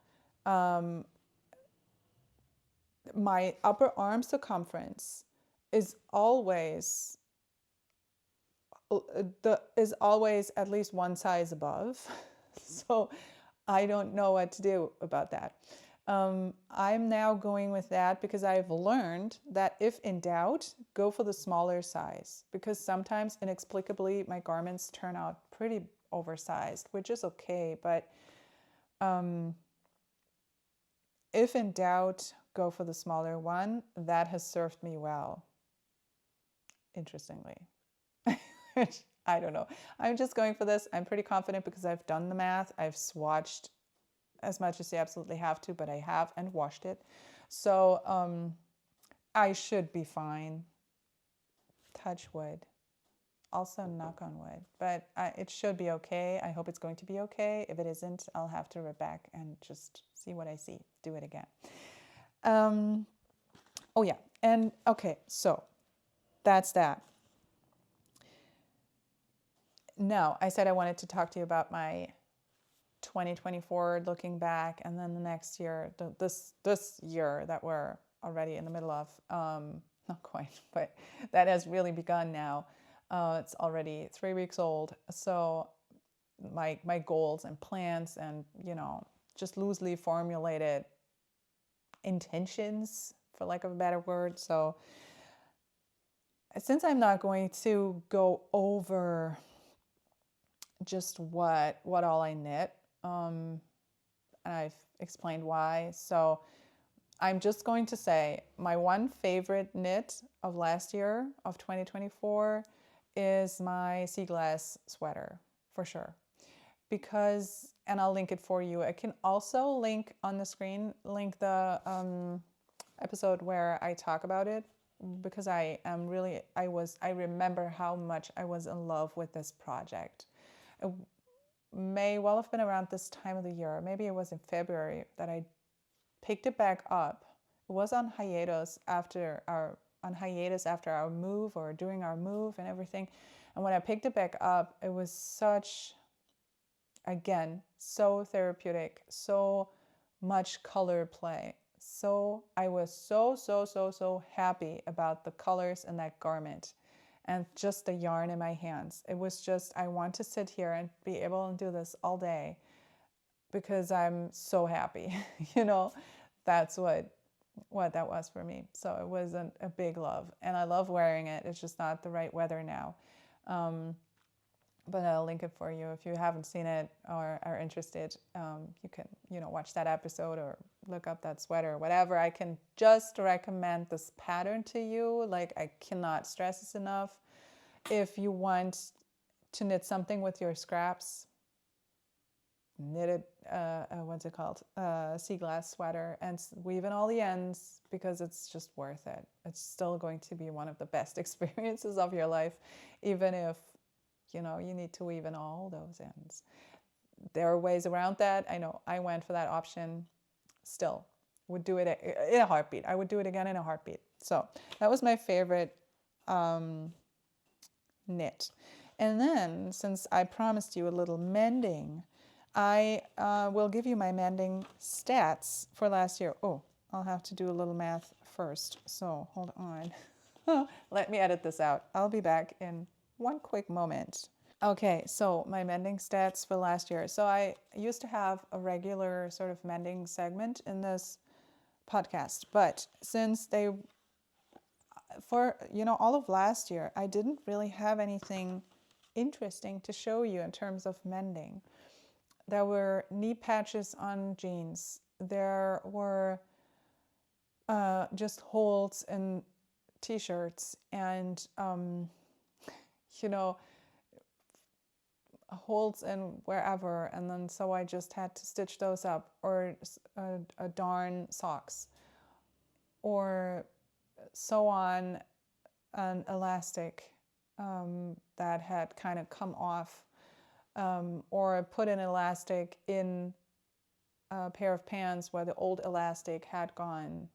My upper arm circumference is always at least one size above. So I don't know what to do about that. I'm now going with that because I've learned that if in doubt, go for the smaller size, because sometimes inexplicably my garments turn out pretty oversized, which is okay. But if in doubt, go for the smaller one. That has served me well, interestingly. I don't know. I'm just going for this. I'm pretty confident because I've done the math. I've swatched as much as you absolutely have to, but I have, and washed it. So I should be fine. Touch wood. Also knock on wood. But it should be okay. I hope it's going to be okay. If it isn't, I'll have to rip back and just see what I see. Do it again. Oh yeah. And okay, so that's that. Now, I said I wanted to talk to you about my 2024 looking back, and then the next year, this year that we're already in the middle of, not quite, but that has really begun now. It's already 3 weeks old. So my goals and plans and, just loosely formulated intentions, for lack of a better word. So since I'm not going to go over just what all I knit, and I've explained why. So I'm just going to say my one favorite knit of last year, of 2024, is my sea glass sweater, for sure. Because, and I'll link it for you. I can also link on the screen, link the episode where I talk about it, because I remember how much I was in love with this project. It may well have been around this time of the year. Maybe it was in February that I picked it back up. It was on hiatus after our move, or during our move and everything. And when I picked it back up, it was again, so therapeutic, so much color play. So I was so happy about the colors in that garment and just the yarn in my hands. It was just, I want to sit here and be able to do this all day because I'm so happy. That's what that was for me. So it was a big love, and I love wearing it. It's just not the right weather now. But I'll link it for you if you haven't seen it or are interested. You can, watch that episode or look up that sweater or whatever. I can just recommend this pattern to you. Like, I cannot stress this enough. If you want to knit something with your scraps, knitted, what's it called? Sea glass sweater, and weave in all the ends, because it's just worth it. It's still going to be one of the best experiences of your life, even if you need to weave in all those ends. There are ways around that. I know I went for that option. Still, would do it in a heartbeat. I would do it again in a heartbeat. So that was my favorite knit. And then, since I promised you a little mending, I will give you my mending stats for last year. Oh, I'll have to do a little math first. So hold on. Let me edit this out. I'll be back in one quick moment. Okay, so my mending stats for last year. So I used to have a regular sort of mending segment in this podcast, but since all of last year, I didn't really have anything interesting to show you in terms of mending. There were knee patches on jeans. There were just holes in t-shirts, and holes in wherever, and then so I just had to stitch those up, or a darn socks, or sew on an elastic that had kind of come off, or put an elastic in a pair of pants where the old elastic had gone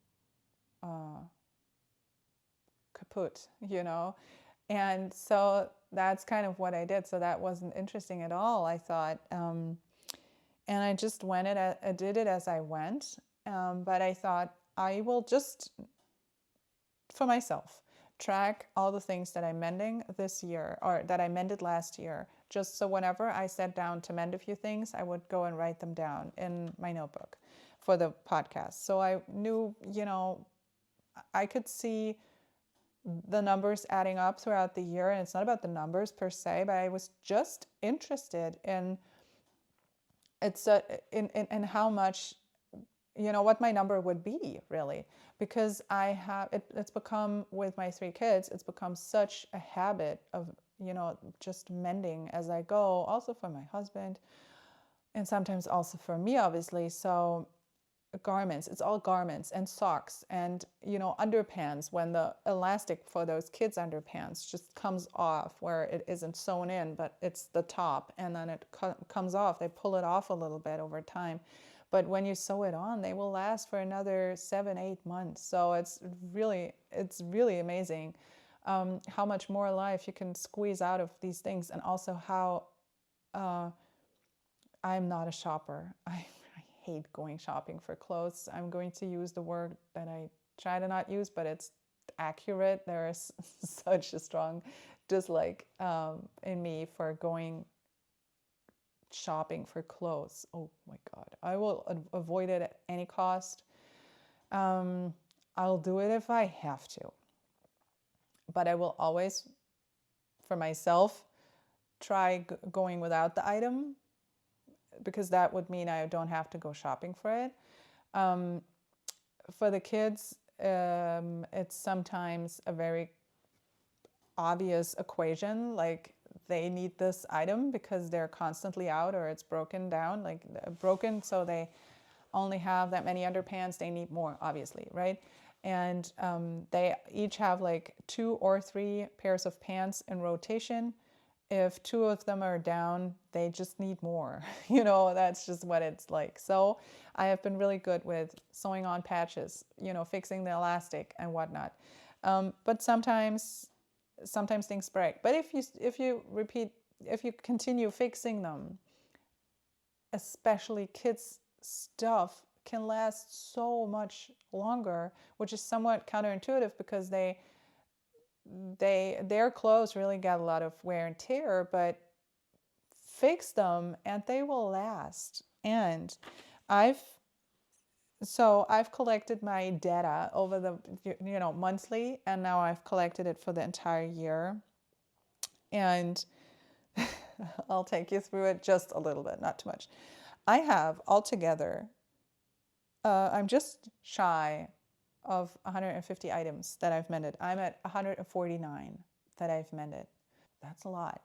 kaput, And so that's kind of what I did. So that wasn't interesting at all, I thought. And I just I did it as I went. But I thought I will just, for myself, track all the things that I'm mending this year, or that I mended last year, just so whenever I sat down to mend a few things, I would go and write them down in my notebook for the podcast. So I knew, I could see the numbers adding up throughout the year. And it's not about the numbers per se, but I was just interested in in how much, what my number would be, really, because it's become, with my 3 kids, it's become such a habit of, just mending as I go, also for my husband, and sometimes also for me, obviously. So garments, it's all garments and socks and, underpants, when the elastic for those kids' underpants just comes off, where it isn't sewn in, but it's the top, and then it comes off. They pull it off a little bit over time. But when you sew it on, they will last for another 7-8 months. So it's really amazing how much more life you can squeeze out of these things, and also how I'm not a shopper. I hate going shopping for clothes. I'm going to use the word that I try to not use, but it's accurate. There is such a strong dislike in me for going shopping for clothes. Oh my God. I will avoid it at any cost. I'll do it if I have to. But I will always, for myself, try going without the item, because that would mean I don't have to go shopping for it. For the kids, it's sometimes a very obvious equation, like they need this item because they're constantly out, or it's broken down, like broken, so they only have that many underpants, they need more, obviously, right? And they each have like 2 or 3 pairs of pants in rotation. If 2 of them are down, they just need more. That's just what it's like. So I have been really good with sewing on patches, fixing the elastic and whatnot. But sometimes things break. But if you continue fixing them, especially kids' stuff can last so much longer, which is somewhat counterintuitive, because their clothes really get a lot of wear and tear, but fix them and they will last. And I've collected my data over the monthly, and now I've collected it for the entire year. And I'll take you through it just a little bit, not too much. I have altogether, I'm just shy of 150 items that I've mended. I'm at 149 that I've mended. That's a lot.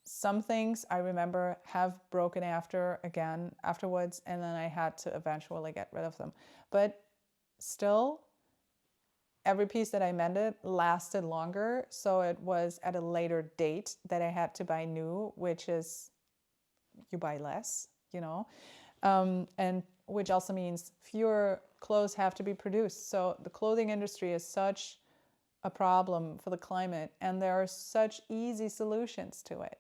Some things I remember have broken afterwards, and then I had to eventually get rid of them. But still, every piece that I mended lasted longer, so it was at a later date that I had to buy new, which is you buy less, and which also means fewer clothes have to be produced. So the clothing industry is such a problem for the climate, and there are such easy solutions to it.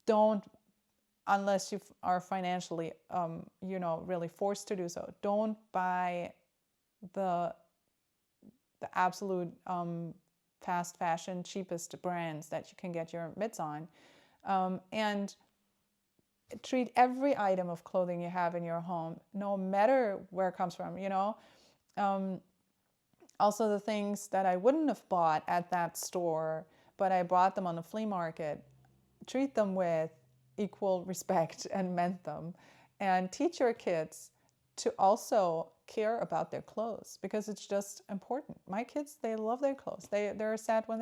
Don't, unless you are financially, really forced to do so, don't buy the absolute fast fashion, cheapest brands that you can get your mitts on, and treat every item of clothing you have in your home, no matter where it comes from, Also, the things that I wouldn't have bought at that store, but I bought them on the flea market, treat them with equal respect and mend them. And teach your kids to also care about their clothes, because it's just important. My kids, they love their clothes. They're sad when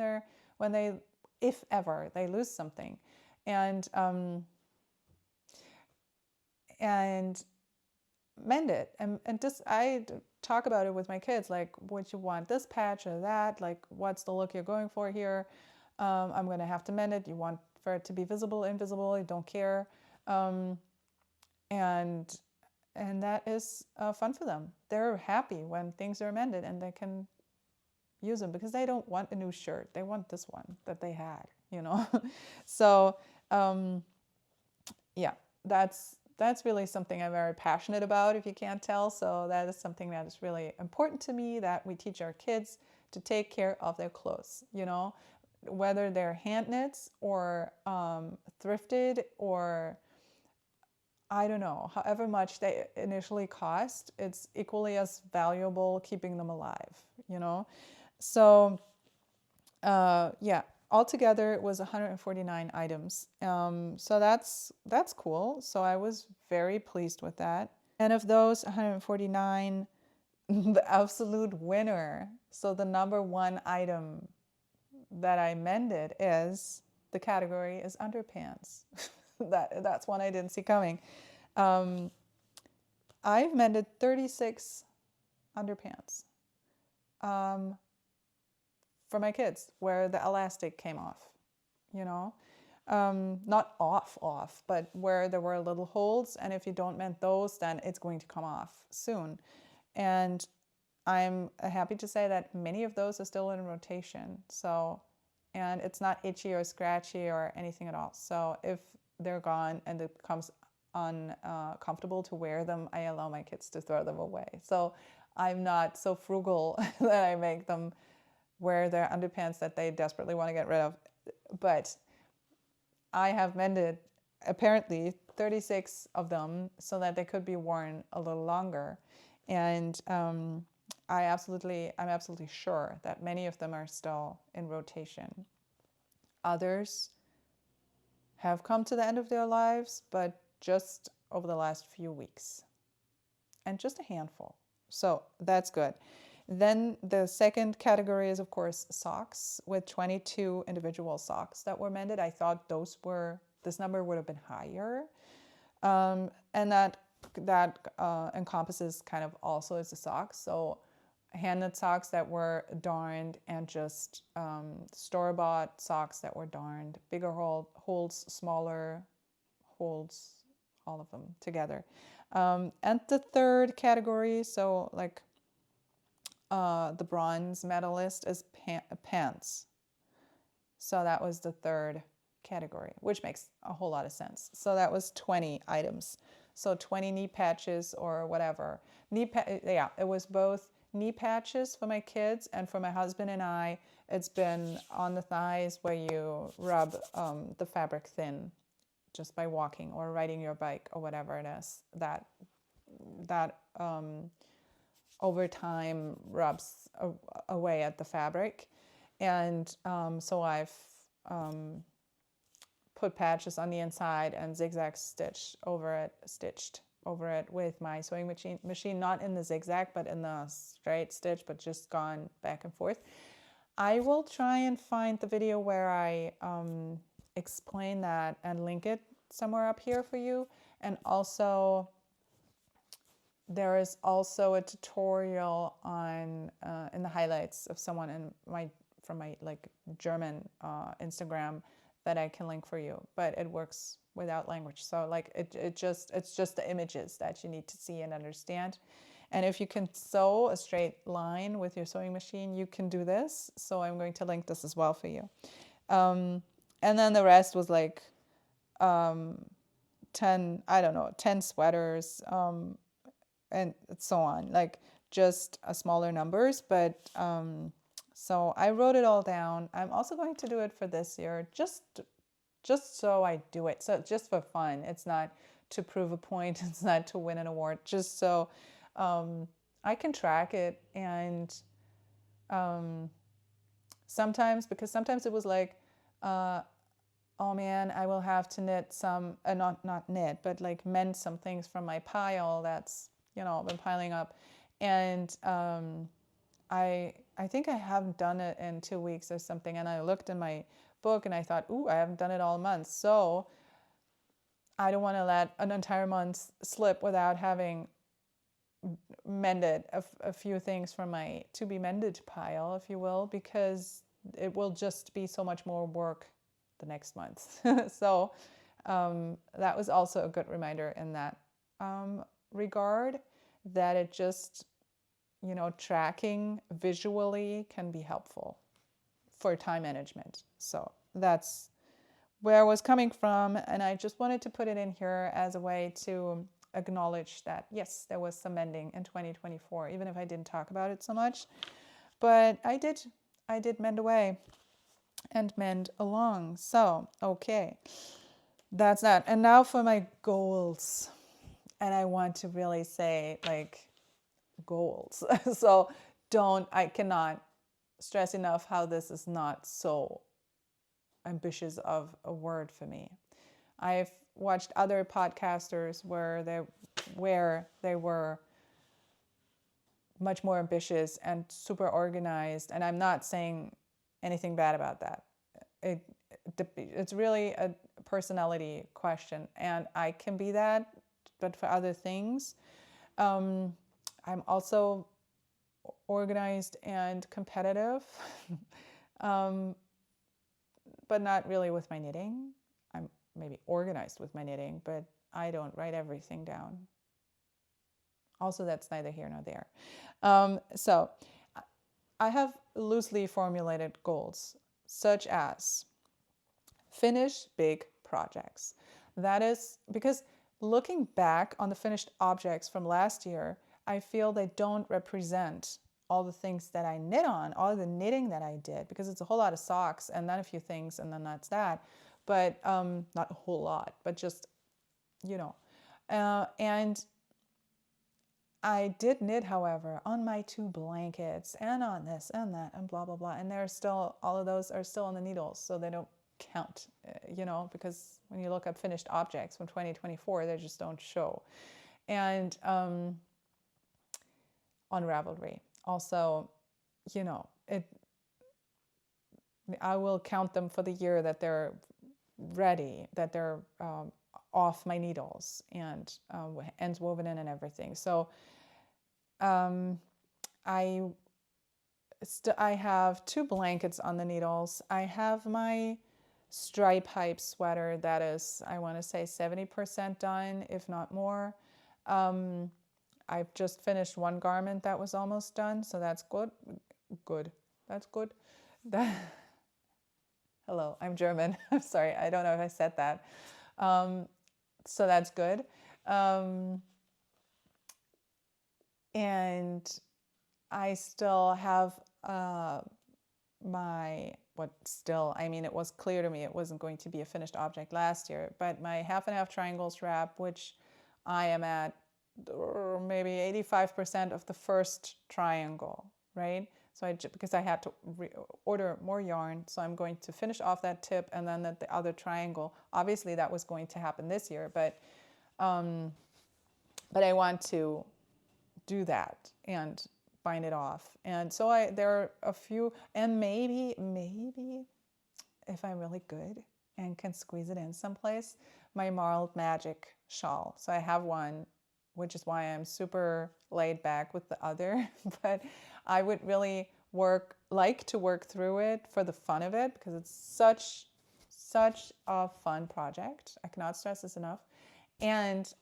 they, if ever, they lose something. and and mend it. And just I talk about it with my kids, like, would you want this patch or that? Like, what's the look you're going for here? I'm going to have to mend it. You want for it to be visible, invisible, you don't care. Um, and and that is fun for them. They're happy when things are mended and they can use them, because they don't want a new shirt. They want this one that they had, So yeah, that's really something I'm very passionate about, if you can't tell. So that is something that is really important to me, that we teach our kids to take care of their clothes, whether they're hand knits or thrifted, or I don't know, however much they initially cost, it's equally as valuable keeping them alive, So yeah, altogether it was 149 items. So that's cool. So I was very pleased with that. And of those 149, the absolute winner, so the number one item that I mended is, the category is underpants. That's one I didn't see coming. I've mended 36 underpants. For my kids, where the elastic came off, not off, but where there were little holes. And if you don't mend those, then it's going to come off soon. And I'm happy to say that many of those are still in rotation. So, and it's not itchy or scratchy or anything at all. So if they're gone and it becomes uncomfortable to wear them, I allow my kids to throw them away. So I'm not so frugal that I make them wear their underpants that they desperately want to get rid of. But I have mended apparently 36 of them so that they could be worn a little longer. And I'm absolutely sure that many of them are still in rotation. Others have come to the end of their lives, but just over the last few weeks. And just a handful. So that's good. Then the second category is, of course, socks, with 22 individual socks that were mended. I thought this number would have been higher. And that encompasses kind of also as the socks. So hand-knit socks that were darned, and just store-bought socks that were darned. Bigger holes, smaller holes, all of them together. And the third category, so like the bronze medalist, is pants. So that was the third category, which makes a whole lot of sense. So that was 20 items. So 20 knee patches or whatever. Yeah, it was both knee patches for my kids, and for my husband and I, it's been on the thighs, where you rub the fabric thin just by walking or riding your bike or whatever it is. That over time rubs away at the fabric. And so I've put patches on the inside and zigzag stitched over it with my sewing machine, not in the zigzag, but in the straight stitch, but just gone back and forth. I will try and find the video where I explain that and link it somewhere up here for you. And also, there is also a tutorial on in the highlights of someone from my like German Instagram that I can link for you, but it works without language. So like it's just the images that you need to see and understand. And if you can sew a straight line with your sewing machine, you can do this. So I'm going to link this as well for you. And then the rest was like 10 sweaters, and so on, like just smaller numbers. But so I wrote it all down. I'm also going to do it for this year, just so I do it. So just for fun. It's not to prove a point. It's not to win an award. Just so I can track it. And sometimes it was like, oh man, I will have to knit some, not knit, but like mend some things from my pile that's, been piling up. And I think I haven't done it in 2 weeks or something. And I looked in my book, and I thought, ooh, I haven't done it all month. So I don't want to let an entire month slip without having mended a few things from my to be mended pile, if you will, because it will just be so much more work the next month. So that was also a good reminder in that regard, that it just, tracking visually can be helpful for time management. So that's where I was coming from, and I just wanted to put it in here as a way to acknowledge that, yes, there was some mending in 2024, even if I didn't talk about it so much. But I did mend away and mend along. So, okay, that's that. And now for my goals. And I want to really say, like, goals. So I cannot stress enough how this is not so ambitious of a word for me. I've watched other podcasters where they were much more ambitious and super organized, and I'm not saying anything bad about that. It's really a personality question, and I can be that, but for other things, I'm also organized and competitive, but not really with my knitting. I'm maybe organized with my knitting, but I don't write everything down. Also, that's neither here nor there. So I have loosely formulated goals, such as finish big projects. That is because looking back on the finished objects from last year, I feel they don't represent all the things that I knit on, all the knitting that I did, because it's a whole lot of socks and then a few things and then that's that. But not a whole lot, but just, and I did knit, however, on my 2 blankets and on this and that and blah, blah, blah. And all of those are still on the needles, so they don't count, because when you look up finished objects from 2024, they just don't show. And on Ravelry, also, I will count them for the year that they're ready, that they're off my needles and ends woven in and everything. So I have 2 blankets on the needles. I have my stripe hype sweater that is, I want to say 70% done, if not more. I've just finished one garment that was almost done, so that's good. That's good. Hello, I'm German. I'm sorry, I don't know if I said that. So that's good. And I still have it was clear to me it wasn't going to be a finished object last year, but my half and half triangles wrap, which I am at maybe 85% of the first triangle, right? So because I had to order more yarn, so I'm going to finish off that tip and then the other triangle. Obviously, that was going to happen this year, but I want to do that and bind it off. And so there are a few, and maybe if I'm really good and can squeeze it in someplace, my Marled Magic shawl. So I have one, which is why I'm super laid back with the other, but I would really like to work through it for the fun of it, because it's such a fun project. I cannot stress this enough. And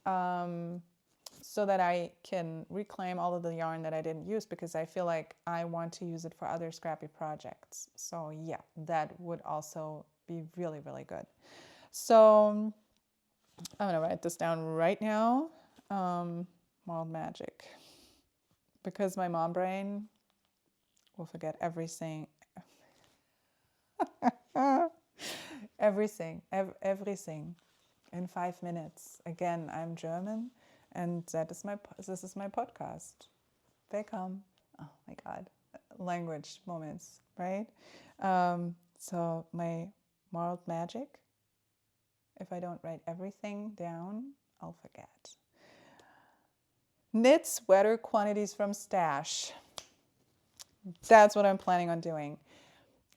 so that I can reclaim all of the yarn that I didn't use, because I feel like I want to use it for other scrappy projects. So yeah, that would also be really, really good. So I'm going to write this down right now. Marled Magic. Because my mom brain will forget everything. everything in 5 minutes. Again, I'm German, and this is my podcast. Willkommen. Oh my God, language moments, right? So my Marled Magic. If I don't write everything down, I'll forget. Knit sweater quantities from stash. That's what I'm planning on doing.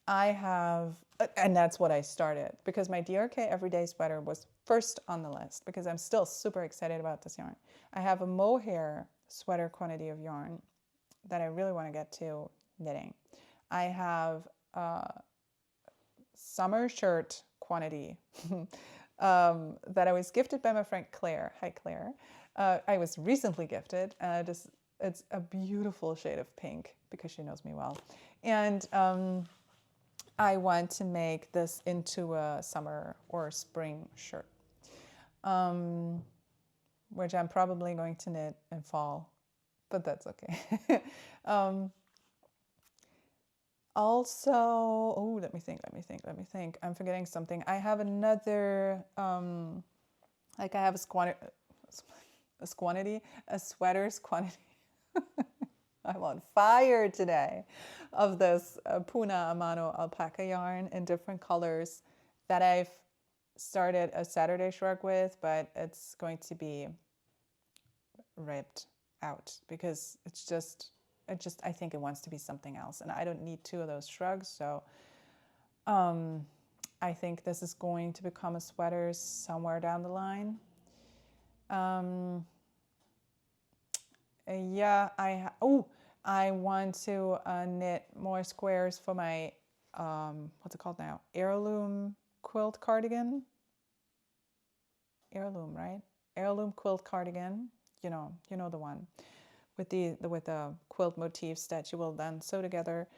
I have And that's what I started because my DRK everyday sweater was first on the list because I'm still super excited about this yarn. I have a mohair sweater quantity of yarn that I really want to get to knitting. I have a summer shirt quantity that I was gifted by my friend Claire. Hi, Claire. I was recently gifted, and it's a beautiful shade of pink because she knows me well. And I want to make this into a summer or spring shirt, which I'm probably going to knit in fall, but that's okay. Also, oh, let me think. I'm forgetting something. I have another, like I have a sweater's quantity. I'm on fire today of this Puna Amano alpaca yarn in different colors that I've started a Saturday shrug with, but it's going to be ripped out because I think it wants to be something else, and I don't need two of those shrugs. So I think this is going to become a sweater somewhere down the line. Yeah, I want to knit more squares for my what's it called now? Heirloom quilt cardigan. Heirloom, right? Heirloom quilt cardigan. You know the one with the quilt motifs that you will then sew together.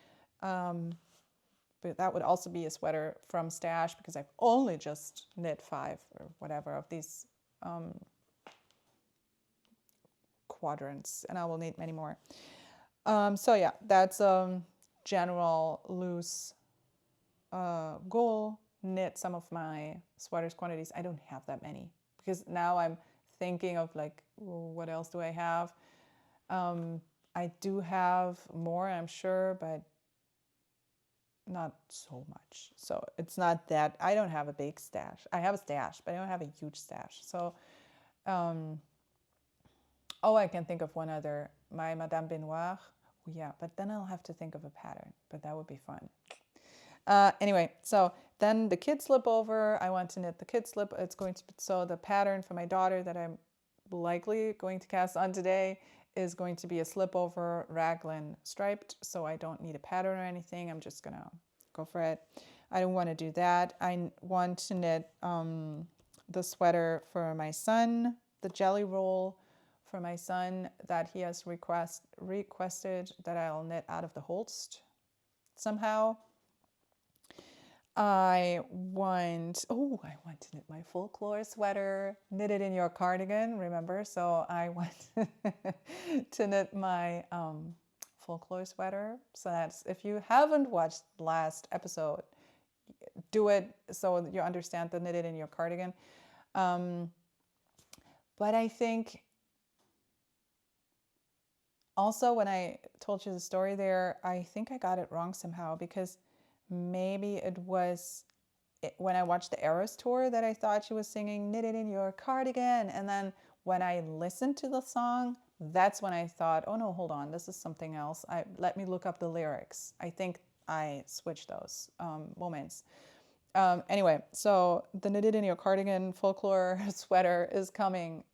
But that would also be a sweater from stash because I've only just knit 5 or whatever of these quadrants, and I will knit many more. So yeah, that's general loose goal. Knit some of my sweaters quantities. I don't have that many because now I'm thinking of like, what else do I have? I do have more, I'm sure, but not so much. So it's not that I don't have a big stash. I have a stash, but I don't have a huge stash. So, I can think of one other, my Madame Baignoire. Yeah, but then I'll have to think of a pattern, but that would be fun. Anyway, so then the kid slip over. I want to knit the kid slip. It's going to sew the pattern for my daughter that I'm likely going to cast on today is going to be a slip over raglan striped. So I don't need a pattern or anything. I'm just gonna go for it. I don't want to do that. I want to knit the sweater for my son, the jelly roll for my son that he has requested that I'll knit out of the Holst somehow. I want to knit my folklore sweater, knit it in your cardigan, remember? So I want to knit my folklore sweater. So that's, if you haven't watched the last episode, do it so you understand the knit it in your cardigan. But I think also when I told you the story there, I think I got it wrong somehow because maybe it was when I watched the Eras tour that I thought she was singing knit it in your cardigan. And then when I listened to the song, that's when I thought, oh no, hold on, this is something else. Let me look up the lyrics. I think I switched those moments. Anyway, so the knit it in your cardigan folklore sweater is coming.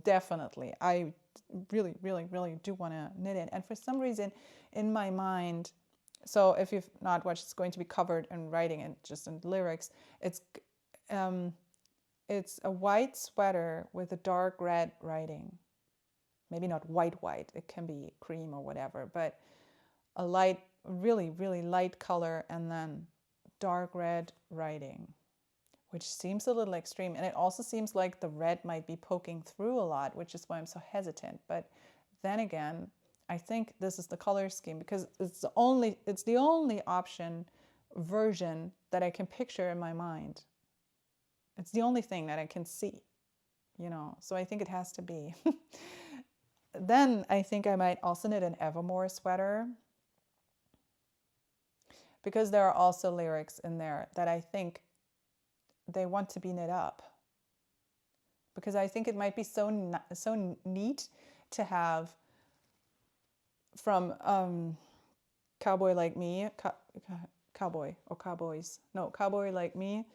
Definitely. I really, really, really do want to knit it. And for some reason in my mind, so if you've not watched, it's going to be covered in writing and just in lyrics. It's a white sweater with a dark red writing. Maybe not white, it can be cream or whatever, but a light, really, really light color and then dark red writing, which seems a little extreme. And it also seems like the red might be poking through a lot, which is why I'm so hesitant. But then again, I think this is the color scheme because it's the only version that I can picture in my mind. It's the only thing that I can see, so I think it has to be. Then I think I might also knit an Evermore sweater because there are also lyrics in there that I think they want to be knit up, because I think it might be so neat to have from Cowboy Like Me, cowboy or cowboys. No, cowboy like me.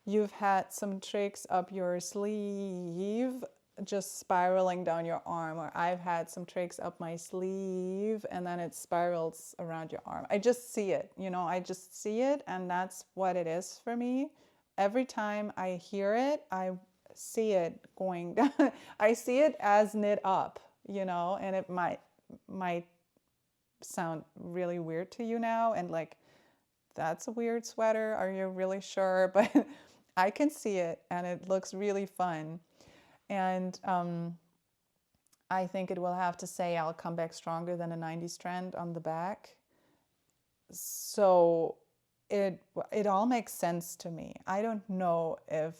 You've had some tricks up your sleeve just spiraling down your arm, or I've had some tricks up my sleeve and then it spirals around your arm. I just see it, I just see it, and that's what it is for me. Every time I hear it, I see it going down. I see it as knit up, and it might sound really weird to you now, and like, that's a weird sweater, are you really sure? But I can see it and it looks really fun. And I think it will have to say I'll come back stronger than a 90s trend on the back. So it all makes sense to me. I don't know if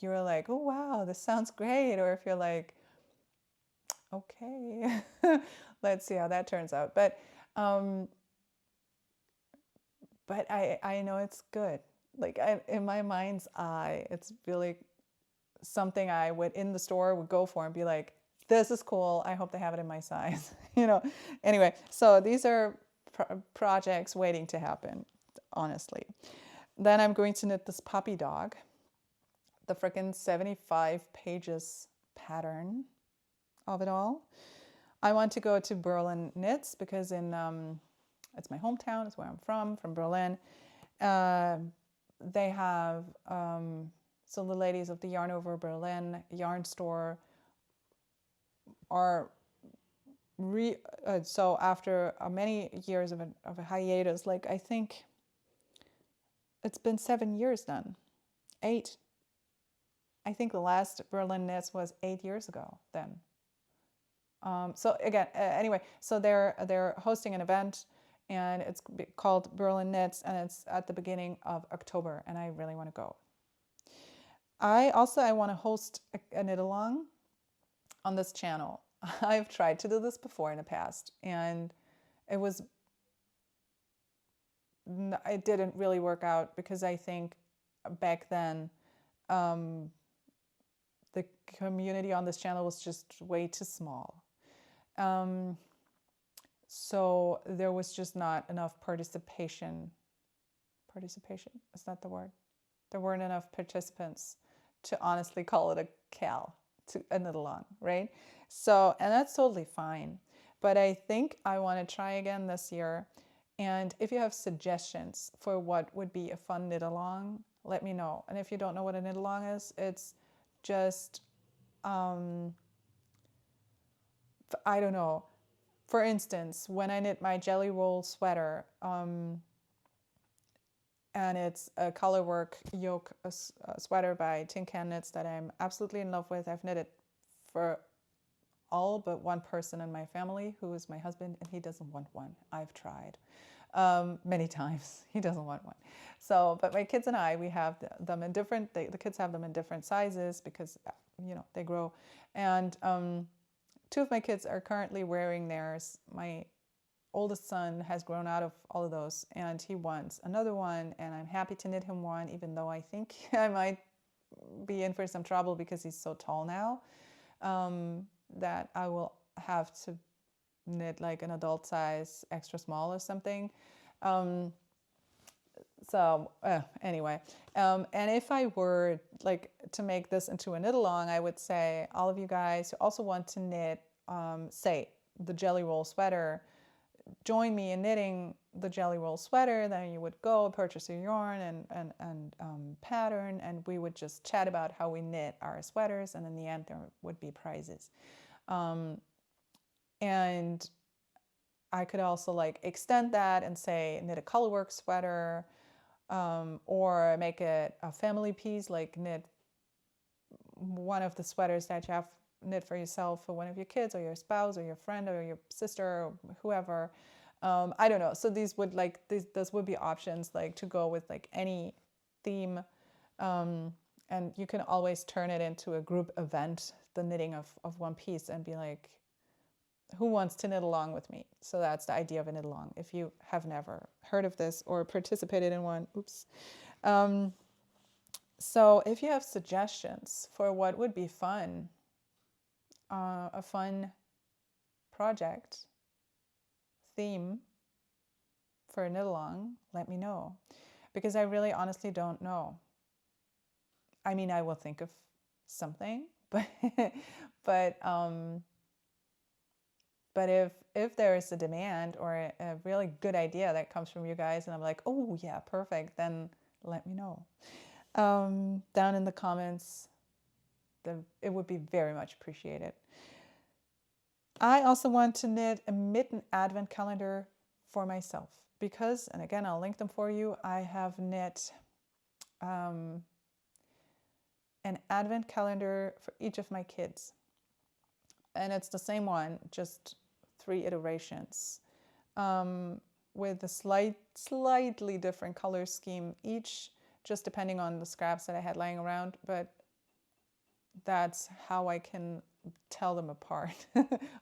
you're like, oh wow, this sounds great, or if you're like, okay, let's see how that turns out. But I know it's good. Like, in my mind's eye, it's really something I would, in the store, would go for and be like, this is cool. I hope they have it in my size. Anyway, so these are projects waiting to happen, honestly. Then I'm going to knit this puppy dog, the frickin' 75 pages pattern of it all. I want to go to Berlin Knits because it's my hometown, it's where I'm from Berlin. They have, so the ladies of the Yarn Over Berlin yarn store are so after many years of a hiatus, like I think it's been 7 years then, 8. I think the last Berlin Knits was 8 years ago then. So again, anyway, so they're hosting an event, and it's called Berlin Knits, and it's at the beginning of October, and I really want to go. I want to host a knit along on this channel. I've tried to do this before in the past, and it didn't really work out because I think back then the community on this channel was just way too small. So there was just not enough participation. Participation, is that the word? There weren't enough participants to honestly call it a knit along, right? So, and that's totally fine. But I think I want to try again this year. And if you have suggestions for what would be a fun knit along, let me know. And if you don't know what a knit along is, it's just, I don't know. For instance, when I knit my jelly roll sweater, and it's a colorwork yoke sweater by Tin Can Knits that I'm absolutely in love with. I've knitted for all but one person in my family, who is my husband, and he doesn't want one. I've tried many times. He doesn't want one. So, but my kids and I, we have them in different, the kids have them in different sizes because, they grow. And 2 of my kids are currently wearing theirs. My oldest son has grown out of all of those, and he wants another one, and I'm happy to knit him one, even though I think I might be in for some trouble because he's so tall now, that I will have to knit like an adult size extra small or something. Anyway, and if I were like to make this into a knit along, I would say all of you guys who also want to knit, say, the jelly roll sweater, join me in knitting the jelly roll sweater. Then you would go purchase your yarn and pattern, and we would just chat about how we knit our sweaters, and in the end there would be prizes. And I could also like extend that and say knit a colorwork sweater, or make it a family piece, like knit one of the sweaters that you have knit for yourself for one of your kids or your spouse or your friend or your sister or whoever. I don't know. So these would those would be options like to go with like any theme. And you can always turn it into a group event, the knitting of one piece, and be like, who wants to knit along with me? So that's the idea of a knit along. If you have never heard of this or participated in one, oops. So if you have suggestions for what would be fun, a fun project, theme for a knit along, let me know, because I really honestly don't know. I mean, I will think of something, but but but if there is a demand or a really good idea that comes from you guys, and I'm like, oh yeah, perfect, then let me know down in the comments. It would be very much appreciated. I also want to knit a mitten advent calendar for myself because, and again, I'll link them for you, I have knit an advent calendar for each of my kids. And it's the same one, just 3 iterations with a slightly different color scheme each, just depending on the scraps that I had laying around. But that's how I can tell them apart.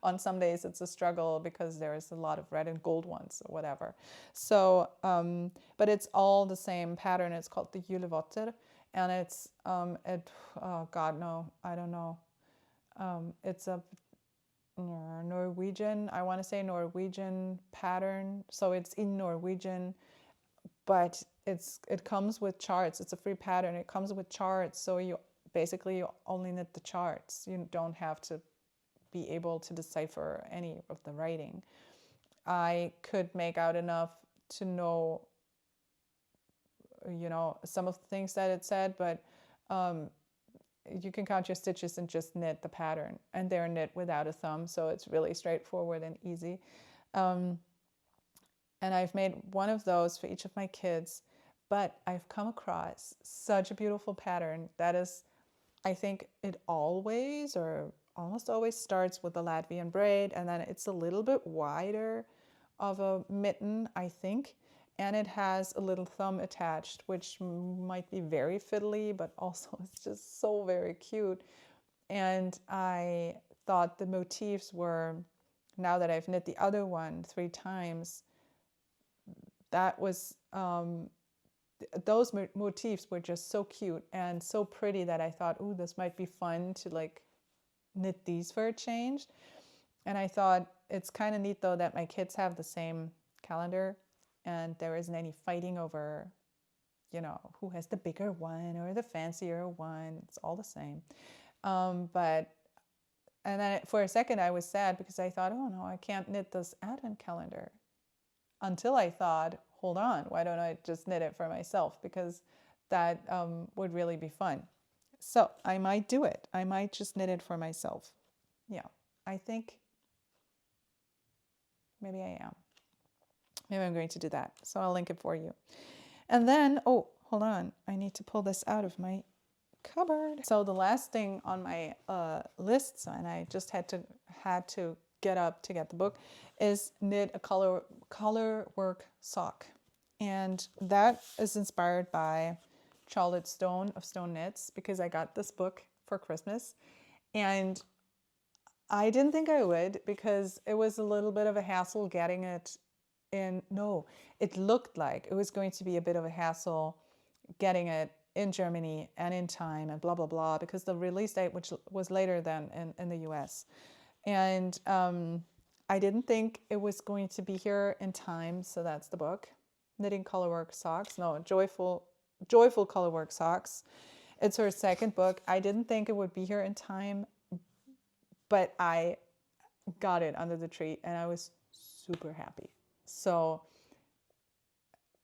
On some days it's a struggle because there is a lot of red and gold ones or whatever. So, but it's all the same pattern. It's called the Julevotter, and it's, oh God, no, I don't know. It's a Norwegian, I want to say Norwegian pattern. So it's in Norwegian, but it comes with charts. It's a free pattern. It comes with charts. So you only knit the charts. You don't have to be able to decipher any of the writing. I could make out enough to know, some of the things that it said, but you can count your stitches and just knit the pattern, and they're knit without a thumb, so it's really straightforward and easy. And I've made one of those for each of my kids, but I've come across such a beautiful pattern that is, I think it always or almost always starts with the Latvian braid, and then it's a little bit wider of a mitten, I think. And it has a little thumb attached, which might be very fiddly, but also it's just so very cute. And I thought the motifs were, now that I've knit the other one 3 times, that was, those motifs were just so cute and so pretty that I thought, oh, this might be fun to like knit these for a change. And I thought it's kind of neat though that my kids have the same calendar, and there isn't any fighting over, who has the bigger one or the fancier one. It's all the same. And then for a second I was sad because I thought, oh no, I can't knit this advent calendar. Until I thought, hold on, why don't I just knit it for myself? Because that would really be fun. So I might do it. I might just knit it for myself. Yeah, I think maybe I am. Maybe I'm going to do that. So I'll link it for you. And then, oh, hold on. I need to pull this out of my cupboard. So the last thing on my list, and I just had to get up to get the book, is knit a color work sock. And that is inspired by Charlotte Stone of Stone Knits, because I got this book for Christmas. And I didn't think I would, because it was a little bit of a hassle getting it in. No, it looked like it was going to be a bit of a hassle getting it in Germany and in time and blah, blah, blah, because the release date, which was later than in the US. And I didn't think it was going to be here in time. So that's the book, Knitting Colorwork Socks. No, Joyful Colorwork Socks. It's her second book. I didn't think it would be here in time, but I got it under the tree and I was super happy. So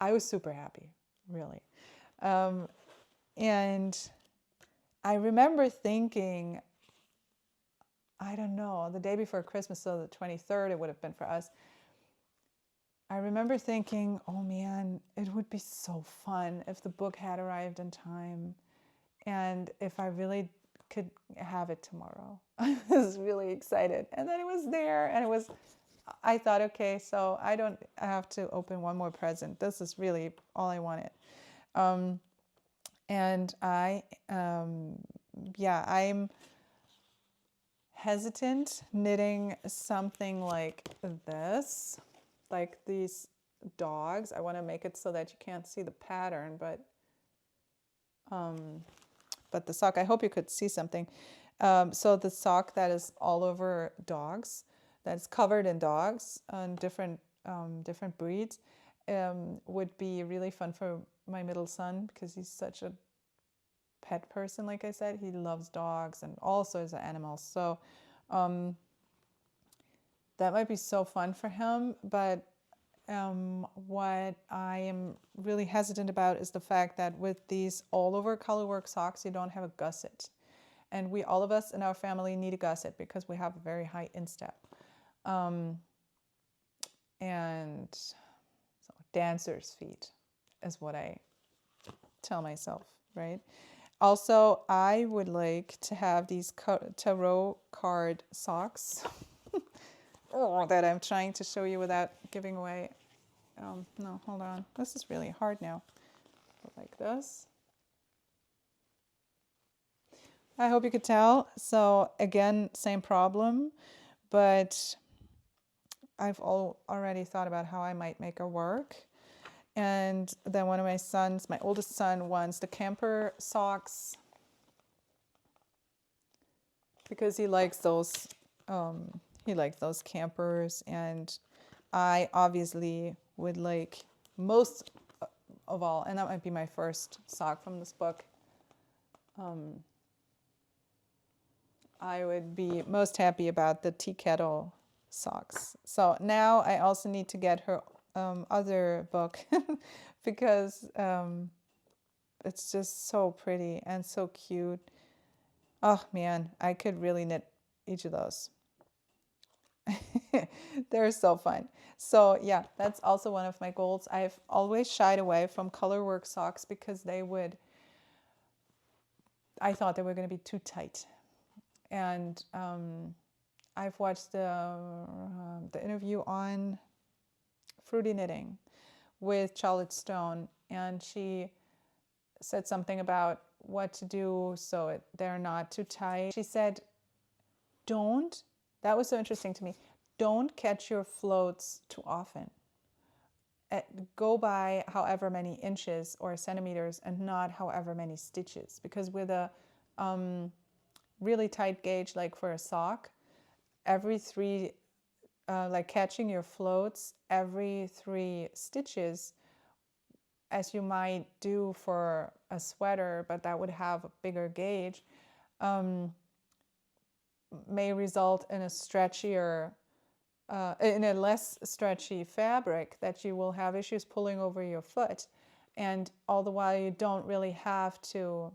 I was super happy, really. And I remember thinking, I don't know, the day before Christmas, so the 23rd it would have been for us. I remember thinking, oh man, it would be so fun if the book had arrived in time and if I really could have it tomorrow. I was really excited. And then it was there, and I thought, okay, so I don't have to open one more present. This is really all I wanted. And I'm hesitant knitting something like this, like these dogs. I want to make it so that you can't see the pattern, but the sock, I hope you could see something. So the sock that is all over dogs, that's covered in dogs on different breeds. would be really fun for my middle son because he's such a pet person. Like I said, he loves dogs and all sorts of animals. So that might be so fun for him. But what I am really hesitant about is the fact that with these all over colorwork socks, you don't have a gusset. And all of us in our family need a gusset because we have a very high instep. And so dancer's feet is what I tell myself, right? Also, I would like to have these tarot card socks that I'm trying to show you without giving away. No, hold on. This is really hard now. Like this. I hope you could tell. So again, same problem, but I've already thought about how I might make her work. And then one of my sons, my oldest son, wants the camper socks because he likes those. He likes those campers, and I obviously would like most of all, and that might be my first sock from this book. I would be most happy about the tea kettle socks. So now I also need to get her other book because it's just so pretty and so cute. Oh man, I could really knit each of those. They're so fun. So yeah, that's also one of my goals. I've always shied away from colorwork socks because I thought they were going to be too tight. And I've watched the interview on Fruity Knitting with Charlotte Stone, and she said something about what to do so they're not too tight. She said, that was so interesting to me, don't catch your floats too often. Go by however many inches or centimeters and not however many stitches, because with a really tight gauge, like for a sock, every three, like catching your floats every 3 stitches, as you might do for a sweater, but that would have a bigger gauge, may result in a stretchier, in a less stretchy fabric that you will have issues pulling over your foot. And all the while you don't really have to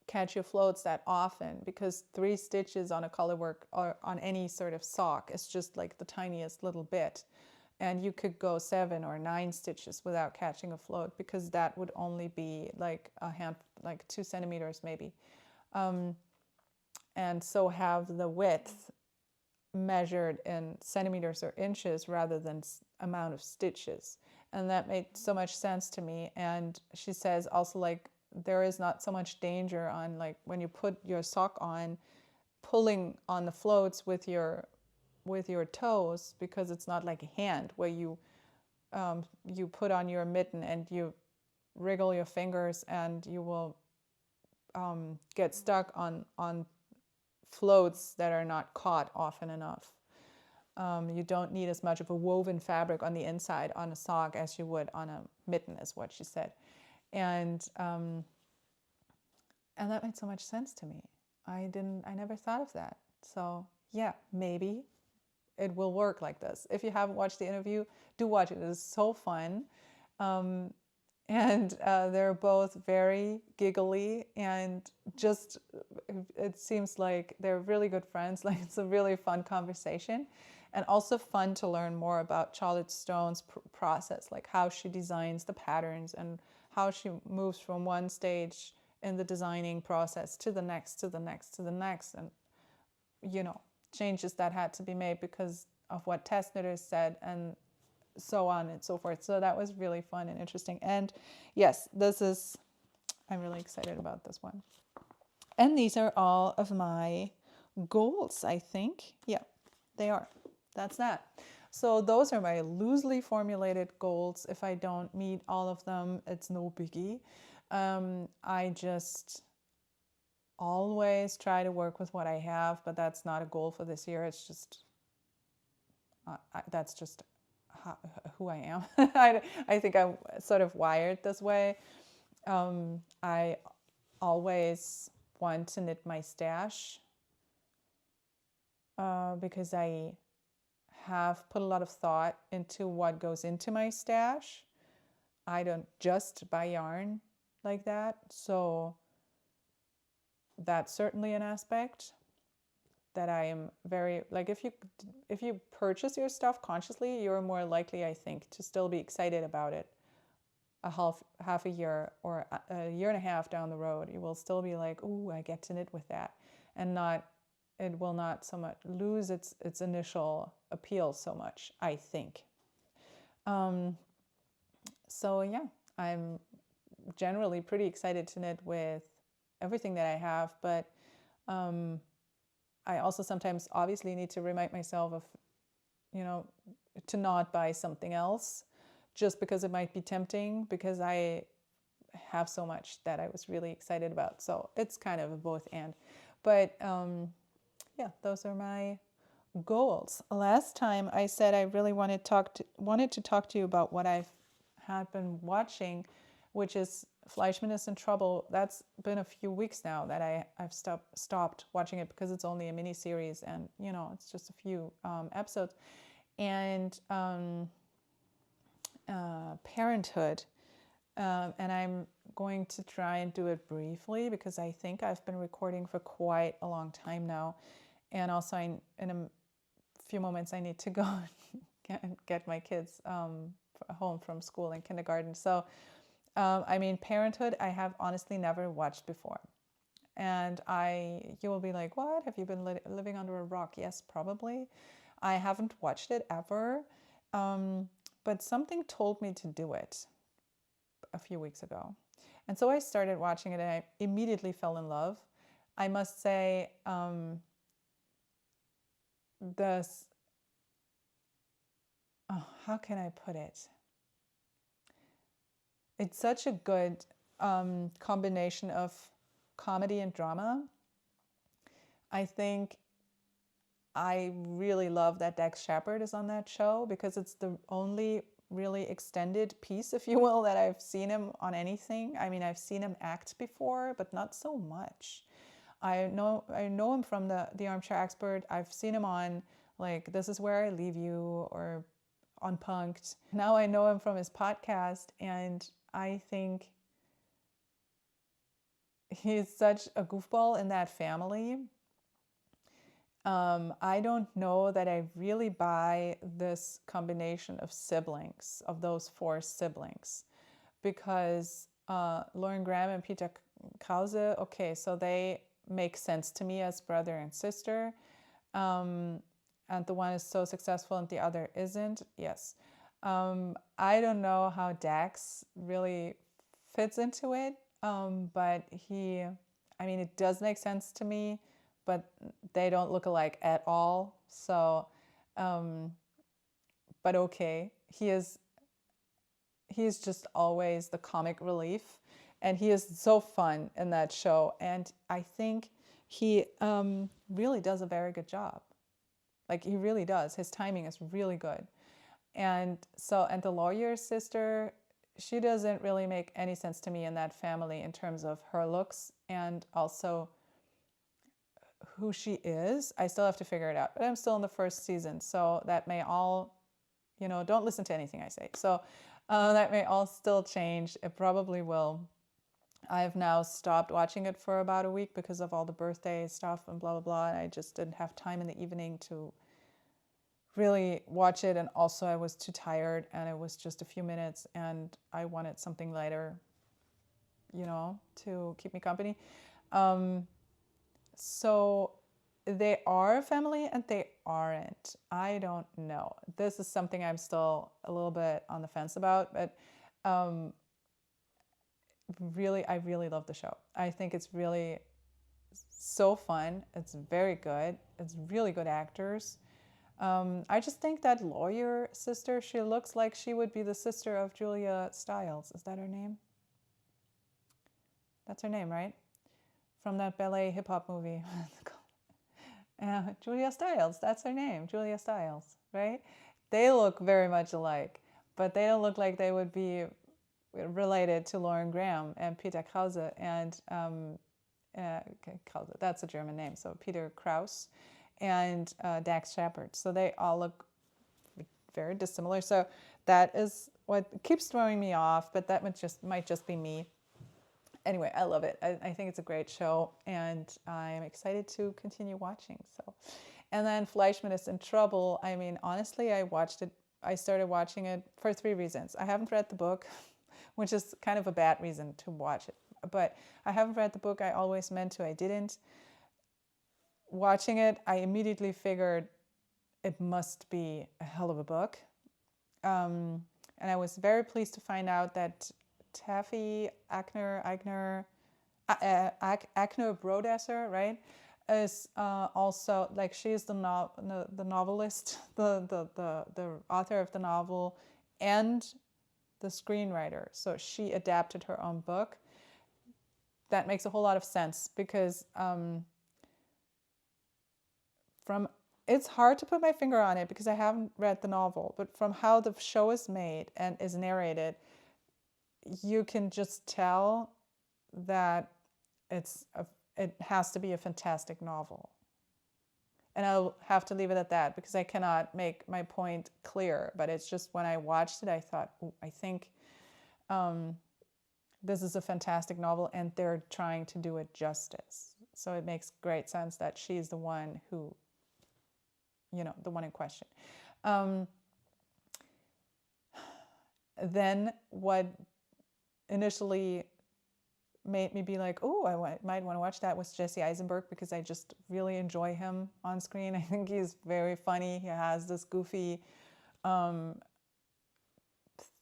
catch your floats that often, because 3 stitches on a colorwork or on any sort of sock is just like the tiniest little bit, and you could go 7 or 9 stitches without catching a float, because that would only be like like 2 centimeters maybe, and so have the width measured in centimeters or inches rather than amount of stitches. And that made so much sense to me. And she says also, like, there is not so much danger on, like, when you put your sock on, pulling on the floats with your toes, because it's not like a hand where you put on your mitten and you wriggle your fingers and you will get stuck on floats that are not caught often enough. You don't need as much of a woven fabric on the inside on a sock as you would on a mitten, is what she said. And that made so much sense to me. I never thought of that. So yeah, maybe it will work like this. If you haven't watched the interview, do watch it. It is so fun. And they're both very giggly, and just, it seems like they're really good friends. Like, it's a really fun conversation, and also fun to learn more about Charlotte Stone's process, like how she designs the patterns and how she moves from one stage in the designing process to the next, to the next, to the next, and, you know, changes that had to be made because of what test knitters said, and so on and so forth. So that was really fun and interesting. And yes, I'm really excited about this one. And these are all of my goals, I think. Yeah, they are. That's that. So those are my loosely formulated goals. If I don't meet all of them, it's no biggie. I just always try to work with what I have, but that's not a goal for this year. It's just, that's just who I am. I think I'm sort of wired this way. I always want to knit my stash because I have put a lot of thought into what goes into my stash. I don't just buy yarn like that. So that's certainly an aspect that I am very, like, if you purchase your stuff consciously, you're more likely, I think, to still be excited about it a half a year or a year and a half down the road. You will still be like, "Ooh, I get to knit with that," and it will not so much lose its initial appeal so much, I think. So yeah, I'm generally pretty excited to knit with everything that I have, but I also sometimes obviously need to remind myself of, to not buy something else just because it might be tempting, because I have so much that I was really excited about. So it's kind of a both and. But yeah, those are my goals. Last time I said I really wanted to talk to you about what I've had been watching, which is Fleishman is in Trouble. That's been a few weeks now that I've stopped watching it because it's only a mini series, and it's just a few episodes. And Parenthood, and I'm going to try and do it briefly because I think I've been recording for quite a long time now, and also in a few moments I need to go and get my kids home from school and kindergarten. So Parenthood I have honestly never watched before, and you will be like, what, have you been living under a rock? Yes, probably. I haven't watched it ever, but something told me to do it a few weeks ago, and so I started watching it, and I immediately fell in love. I must say, how can I put it? It's such a good combination of comedy and drama. I think I really love that Dax Shepard is on that show because it's the only really extended piece, if you will, that I've seen him on anything. I mean, I've seen him act before, but not so much. I know him from the Armchair Expert. I've seen him on, like, This Is Where I Leave You, or on Punked. Now I know him from his podcast, and I think he's such a goofball in that family. I don't know that I really buy this combination of siblings, of those four siblings, because Lauren Graham and Peter Krause, okay, so they make sense to me as brother and sister, and the one is so successful and the other isn't. Yes. I don't know how Dax really fits into it, but it does make sense to me, but they don't look alike at all. So, but okay, he's just always the comic relief, and he is so fun in that show. And I think he really does a very good job. Like, he really does. His timing is really good. And the lawyer's sister, she doesn't really make any sense to me in that family in terms of her looks and also who she is. I still have to figure it out, but I'm still in the first season, so that may all, don't listen to anything I say. So that may all still change. It probably will. I've now stopped watching it for about a week because of all the birthday stuff and blah, blah, blah. And I just didn't have time in the evening to really watch it. And also I was too tired, and it was just a few minutes, and I wanted something lighter, to keep me company. So they are a family and they aren't. I don't know. This is something I'm still a little bit on the fence about, but I really love the show. I think it's really so fun. It's very good. It's really good actors. I just think that lawyer sister, she looks like she would be the sister of Julia Stiles. Is that her name? That's her name, right? From that ballet hip hop movie. Julia Stiles, that's her name, Julia Stiles, right? They look very much alike, but they don't look like they would be related to Lauren Graham and Peter Krause and Krause, that's a German name, so Peter Krause and Dax Shepard. So they all look very dissimilar. So that is what keeps throwing me off, but that might just be me. Anyway, I love it. I think it's a great show, and I'm excited to continue watching. So, and then Fleishman is in Trouble. I mean, honestly, I started watching it for 3 reasons. I haven't read the book, which is kind of a bad reason to watch it. But I haven't read the book. I always meant to. I didn't. Watching it, I immediately figured it must be a hell of a book. And I was very pleased to find out that Taffy Ackner Brodesser, right, is also, like, she's the novelist, the author of the novel, and the screenwriter. So she adapted her own book. That makes a whole lot of sense because it's hard to put my finger on it because I haven't read the novel, but from how the show is made and is narrated, you can just tell that it has to be a fantastic novel. And I'll have to leave it at that because I cannot make my point clear. But it's just when I watched it, I thought, I think this is a fantastic novel, and they're trying to do it justice. So it makes great sense that she's the one who, the one in question. Then what initially made me be like, oh, I might want to watch that was Jesse Eisenberg, because I just really enjoy him on screen. I think he's very funny. He has this goofy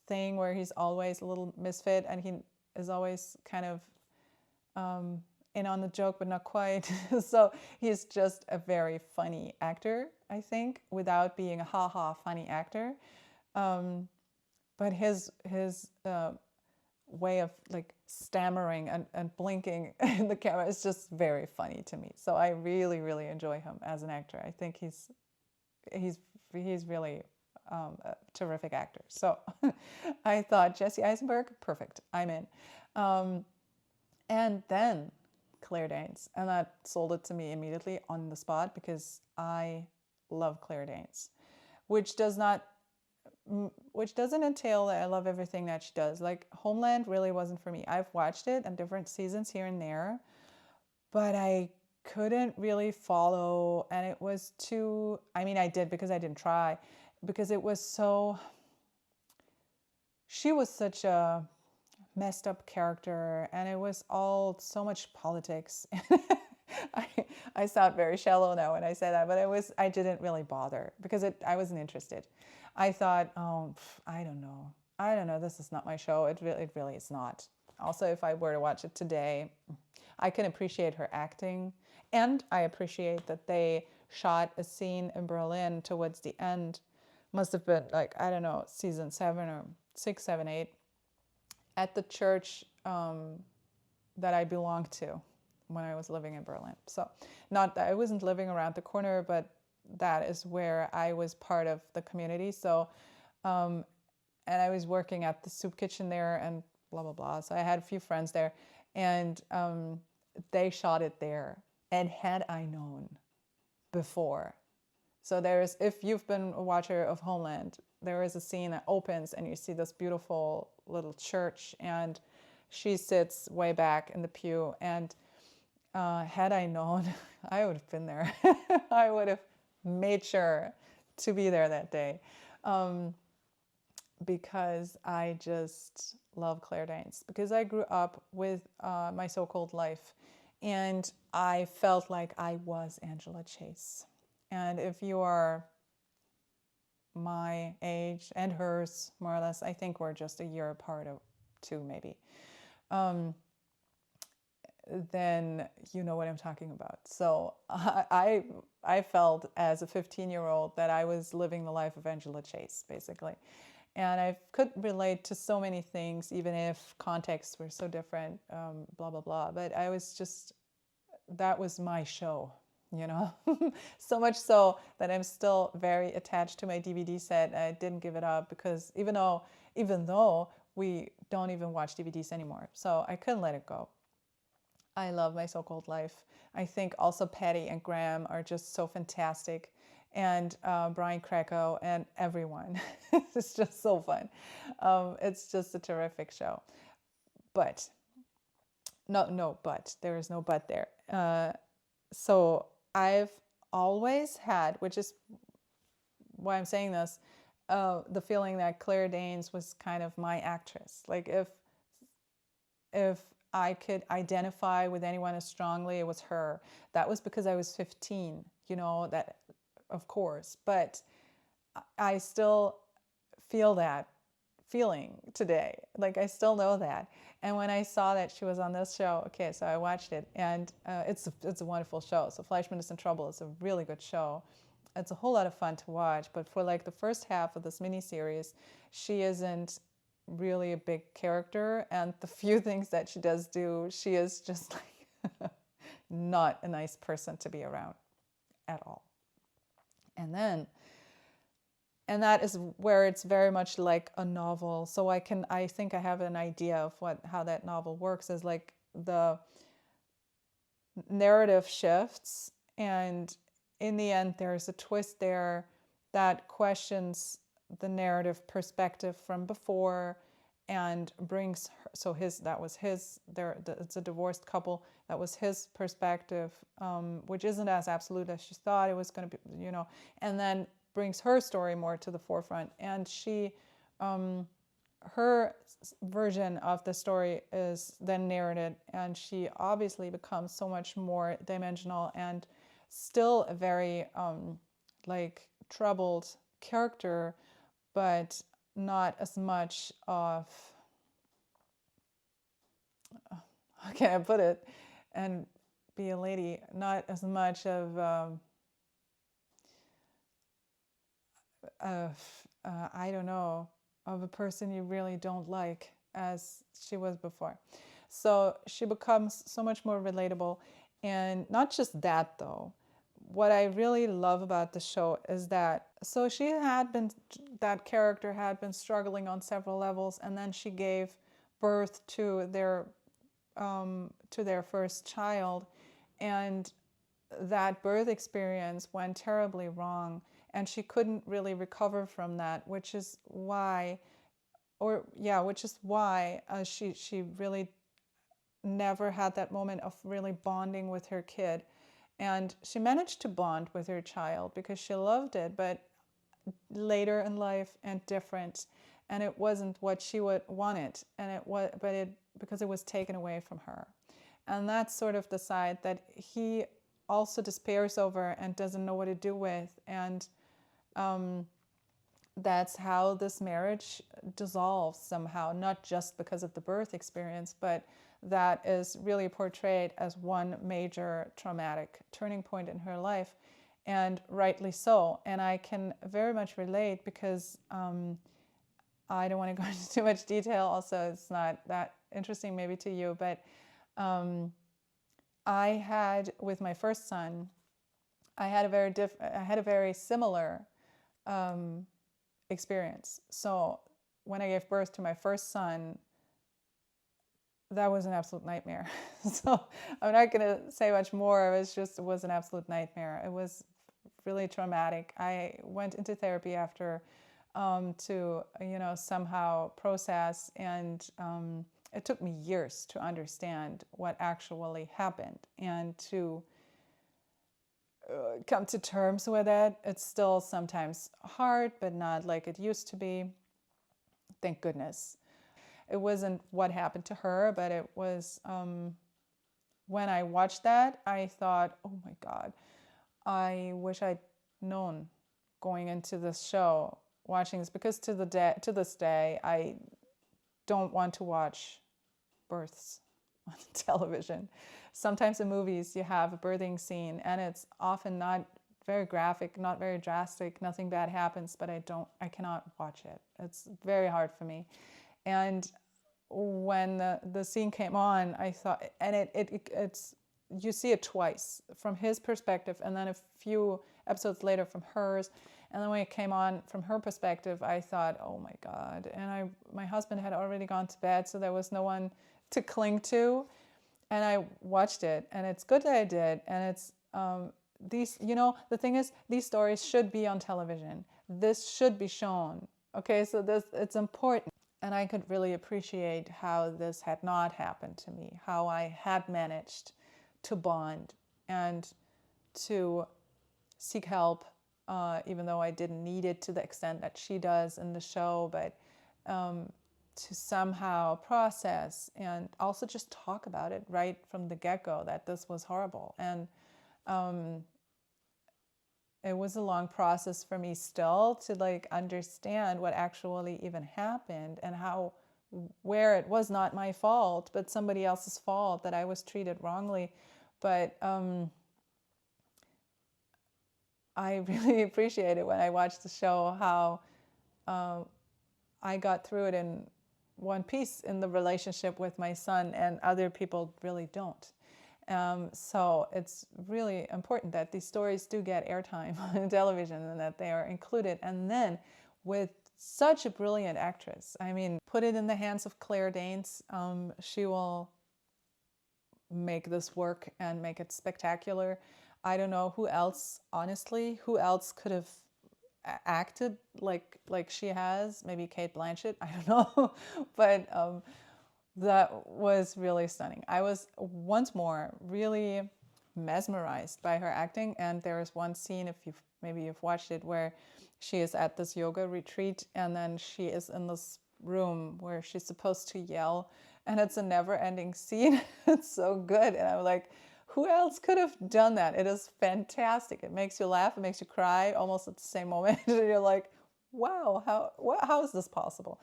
thing where he's always a little misfit, and he is always kind of in on the joke, but not quite. So he's just a very funny actor, I think, without being a ha-ha funny actor. But his way of like stammering and blinking in the camera is just very funny to me. So I really, really enjoy him as an actor. I think he's really a terrific actor. So I thought Jesse Eisenberg, perfect, I'm in. And then Claire Danes, and that sold it to me immediately on the spot because I love Claire Danes, which doesn't entail that I love everything that she does. Like Homeland really wasn't for me. I've watched it and different seasons here and there, but I couldn't really follow, and it was too, I did because I didn't try, because it was so, she was such a messed up character, and it was all so much politics. I sound very shallow now when I say that, but I didn't really bother because I wasn't interested. I thought, I don't know, this is not my show. It really is not. Also, if I were to watch it today, I can appreciate her acting, and I appreciate that they shot a scene in Berlin towards the end. Must have been like, I don't know, season 7 or 6, 7, 8, at the church that I belonged to when I was living in Berlin. So not that I wasn't living around the corner, but that is where I was part of the community. So, and I was working at the soup kitchen there and blah, blah, blah. So I had a few friends there, and they shot it there. And had I known before, so if you've been a watcher of Homeland, there is a scene that opens and you see this beautiful little church, and she sits way back in the pew, and had I known, I would have been there. I would have made sure to be there that day, because I just love Claire Danes, because I grew up with My So-Called Life, and I felt like I was Angela Chase. And if you are my age and hers, more or less, I think we're just a year apart, or 2 maybe, then you know what I'm talking about. So I felt as a 15-year-old that I was living the life of Angela Chase, basically. And I could relate to so many things, even if contexts were so different, blah, blah, blah. But that was my show. you know. So much so that I'm still very attached to my DVD set. I didn't give it up because even though we don't even watch DVDs anymore, so I couldn't let it go. I love My So-Called Life. I think also Patty and Graham are just so fantastic, and Brian Krakow and everyone. It's just so fun. It's just a terrific show. But no, but there is no but there. So I've always had, which is why I'm saying this, the feeling that Claire Danes was kind of my actress. Like if I could identify with anyone as strongly, it was her. That was because I was 15, that of course, but I still feel that feeling today. Like I still know that. And when I saw that she was on this show, okay, so I watched it, and it's a wonderful show. So Fleishman is in Trouble. It's a really good show. It's a whole lot of fun to watch. But for like the first half of this miniseries, she isn't really a big character, and the few things that she does do, she is just like not a nice person to be around at all. And that is where it's very much like a novel. So I think I have an idea of how that novel works, is like the narrative shifts, and in the end there's a twist there that questions the narrative perspective from before and brings her, so it's a divorced couple, that was his perspective, which isn't as absolute as she thought it was going to be, and then brings her story more to the forefront, and her version of the story is then narrated, and she obviously becomes so much more dimensional and still a very like troubled character, but not as much of, how can I put it, and be a lady, not as much of I don't know, of a person you really don't like as she was before. So she becomes so much more relatable. And not just that, though. What I really love about the show is that, so that character had been struggling on several levels, and then she gave birth to their first child, and that birth experience went terribly wrong, and she couldn't really recover from that, which is why she really never had that moment of really bonding with her kid. And she managed to bond with her child because she loved it, but later in life and different, and it wasn't what she would want it, and because it was taken away from her. And that's sort of the side that he also despairs over and doesn't know what to do with. And that's how this marriage dissolves somehow, not just because of the birth experience, but that is really portrayed as one major traumatic turning point in her life, and rightly so. And I can very much relate because I don't want to go into too much detail. Also, it's not that interesting maybe to you, but I had, with my first son, I had a very similar experience. So when I gave birth to my first son, that was an absolute nightmare. So I'm not going to say much more. It was an absolute nightmare. It was really traumatic. I went into therapy after to somehow process, and it took me years to understand what actually happened and to come to terms with it. It's still sometimes hard, but not like it used to be. Thank goodness. It wasn't what happened to her, but it was, when I watched that, I thought, oh my God, I wish I'd known going into this show, watching this, because to this day, I don't want to watch births on television. Sometimes in movies you have a birthing scene, and it's often not very graphic, not very drastic, nothing bad happens, but I cannot watch it. It's very hard for me. And when the scene came on, I thought, and you see it twice from his perspective, and then a few episodes later from hers. And then when it came on from her perspective, I thought, oh my God. And my husband had already gone to bed, so there was no one to cling to. And I watched it, and it's good that I did. And it's these, the thing is, these stories should be on television. This should be shown. Okay, so it's important. And I could really appreciate how this had not happened to me, how I had managed to bond and to seek help, even though I didn't need it to the extent that she does in the show, but to somehow process and also just talk about it right from the get-go that this was horrible. And it was a long process for me still to like understand what actually even happened and where it was not my fault, but somebody else's fault, that I was treated wrongly. But I really appreciate it when I watched the show how I got through it in one piece in the relationship with my son, and other people really don't. So it's really important that these stories do get airtime on television and that they are included. And then with such a brilliant actress, I mean, put it in the hands of Claire Danes. She will make this work and make it spectacular. I don't know who else, honestly, who else could have acted like she has. Maybe Kate Blanchett, I don't know. But that was really stunning. I was once more really mesmerized by her acting. And there is one scene, if maybe you've watched it, where she is at this yoga retreat, and then she is in this room where she's supposed to yell, and it's a never-ending scene. It's so good. And I'm like, who else could have done that? It is fantastic. It makes you laugh, it makes you cry almost at the same moment. And you're like, wow, how is this possible?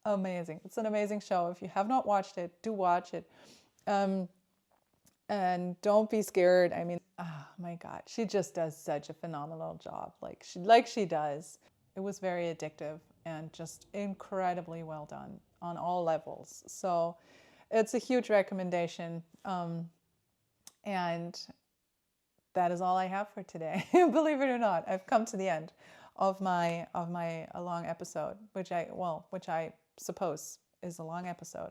Amazing. It's an amazing show. If you have not watched it, do watch it. And don't be scared. I mean, oh my God, she just does such a phenomenal job. Like she does. It was very addictive and just incredibly well done on all levels. So it's a huge recommendation. And that is all I have for today. Believe it or not, I've come to the end of my long episode, which I suppose is a long episode.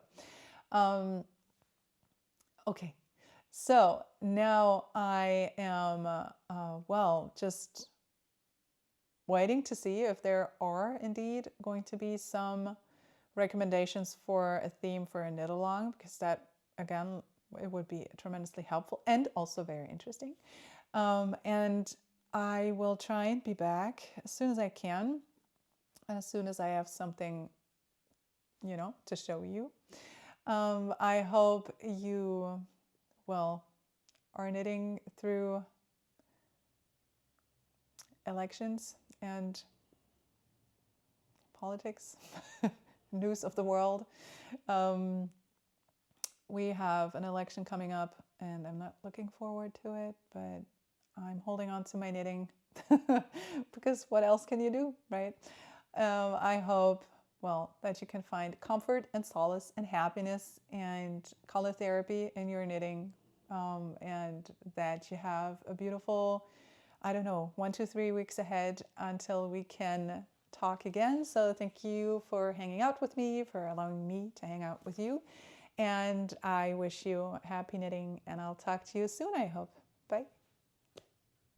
Okay, so now I am just waiting to see if there are indeed going to be some recommendations for a theme for a knit along, because that, again, it would be tremendously helpful and also very interesting. And I will try and be back as soon as I can, and as soon as I have something, to show you. I hope you, are knitting through elections and politics, news of the world. We have an election coming up, and I'm not looking forward to it, but I'm holding on to my knitting because what else can you do, right? I hope, that you can find comfort and solace and happiness and color therapy in your knitting, and that you have a beautiful, 1, 2, 3 weeks ahead until we can talk again. So thank you for hanging out with me, for allowing me to hang out with you. And I wish you happy knitting, and I'll talk to you soon, I hope. Bye.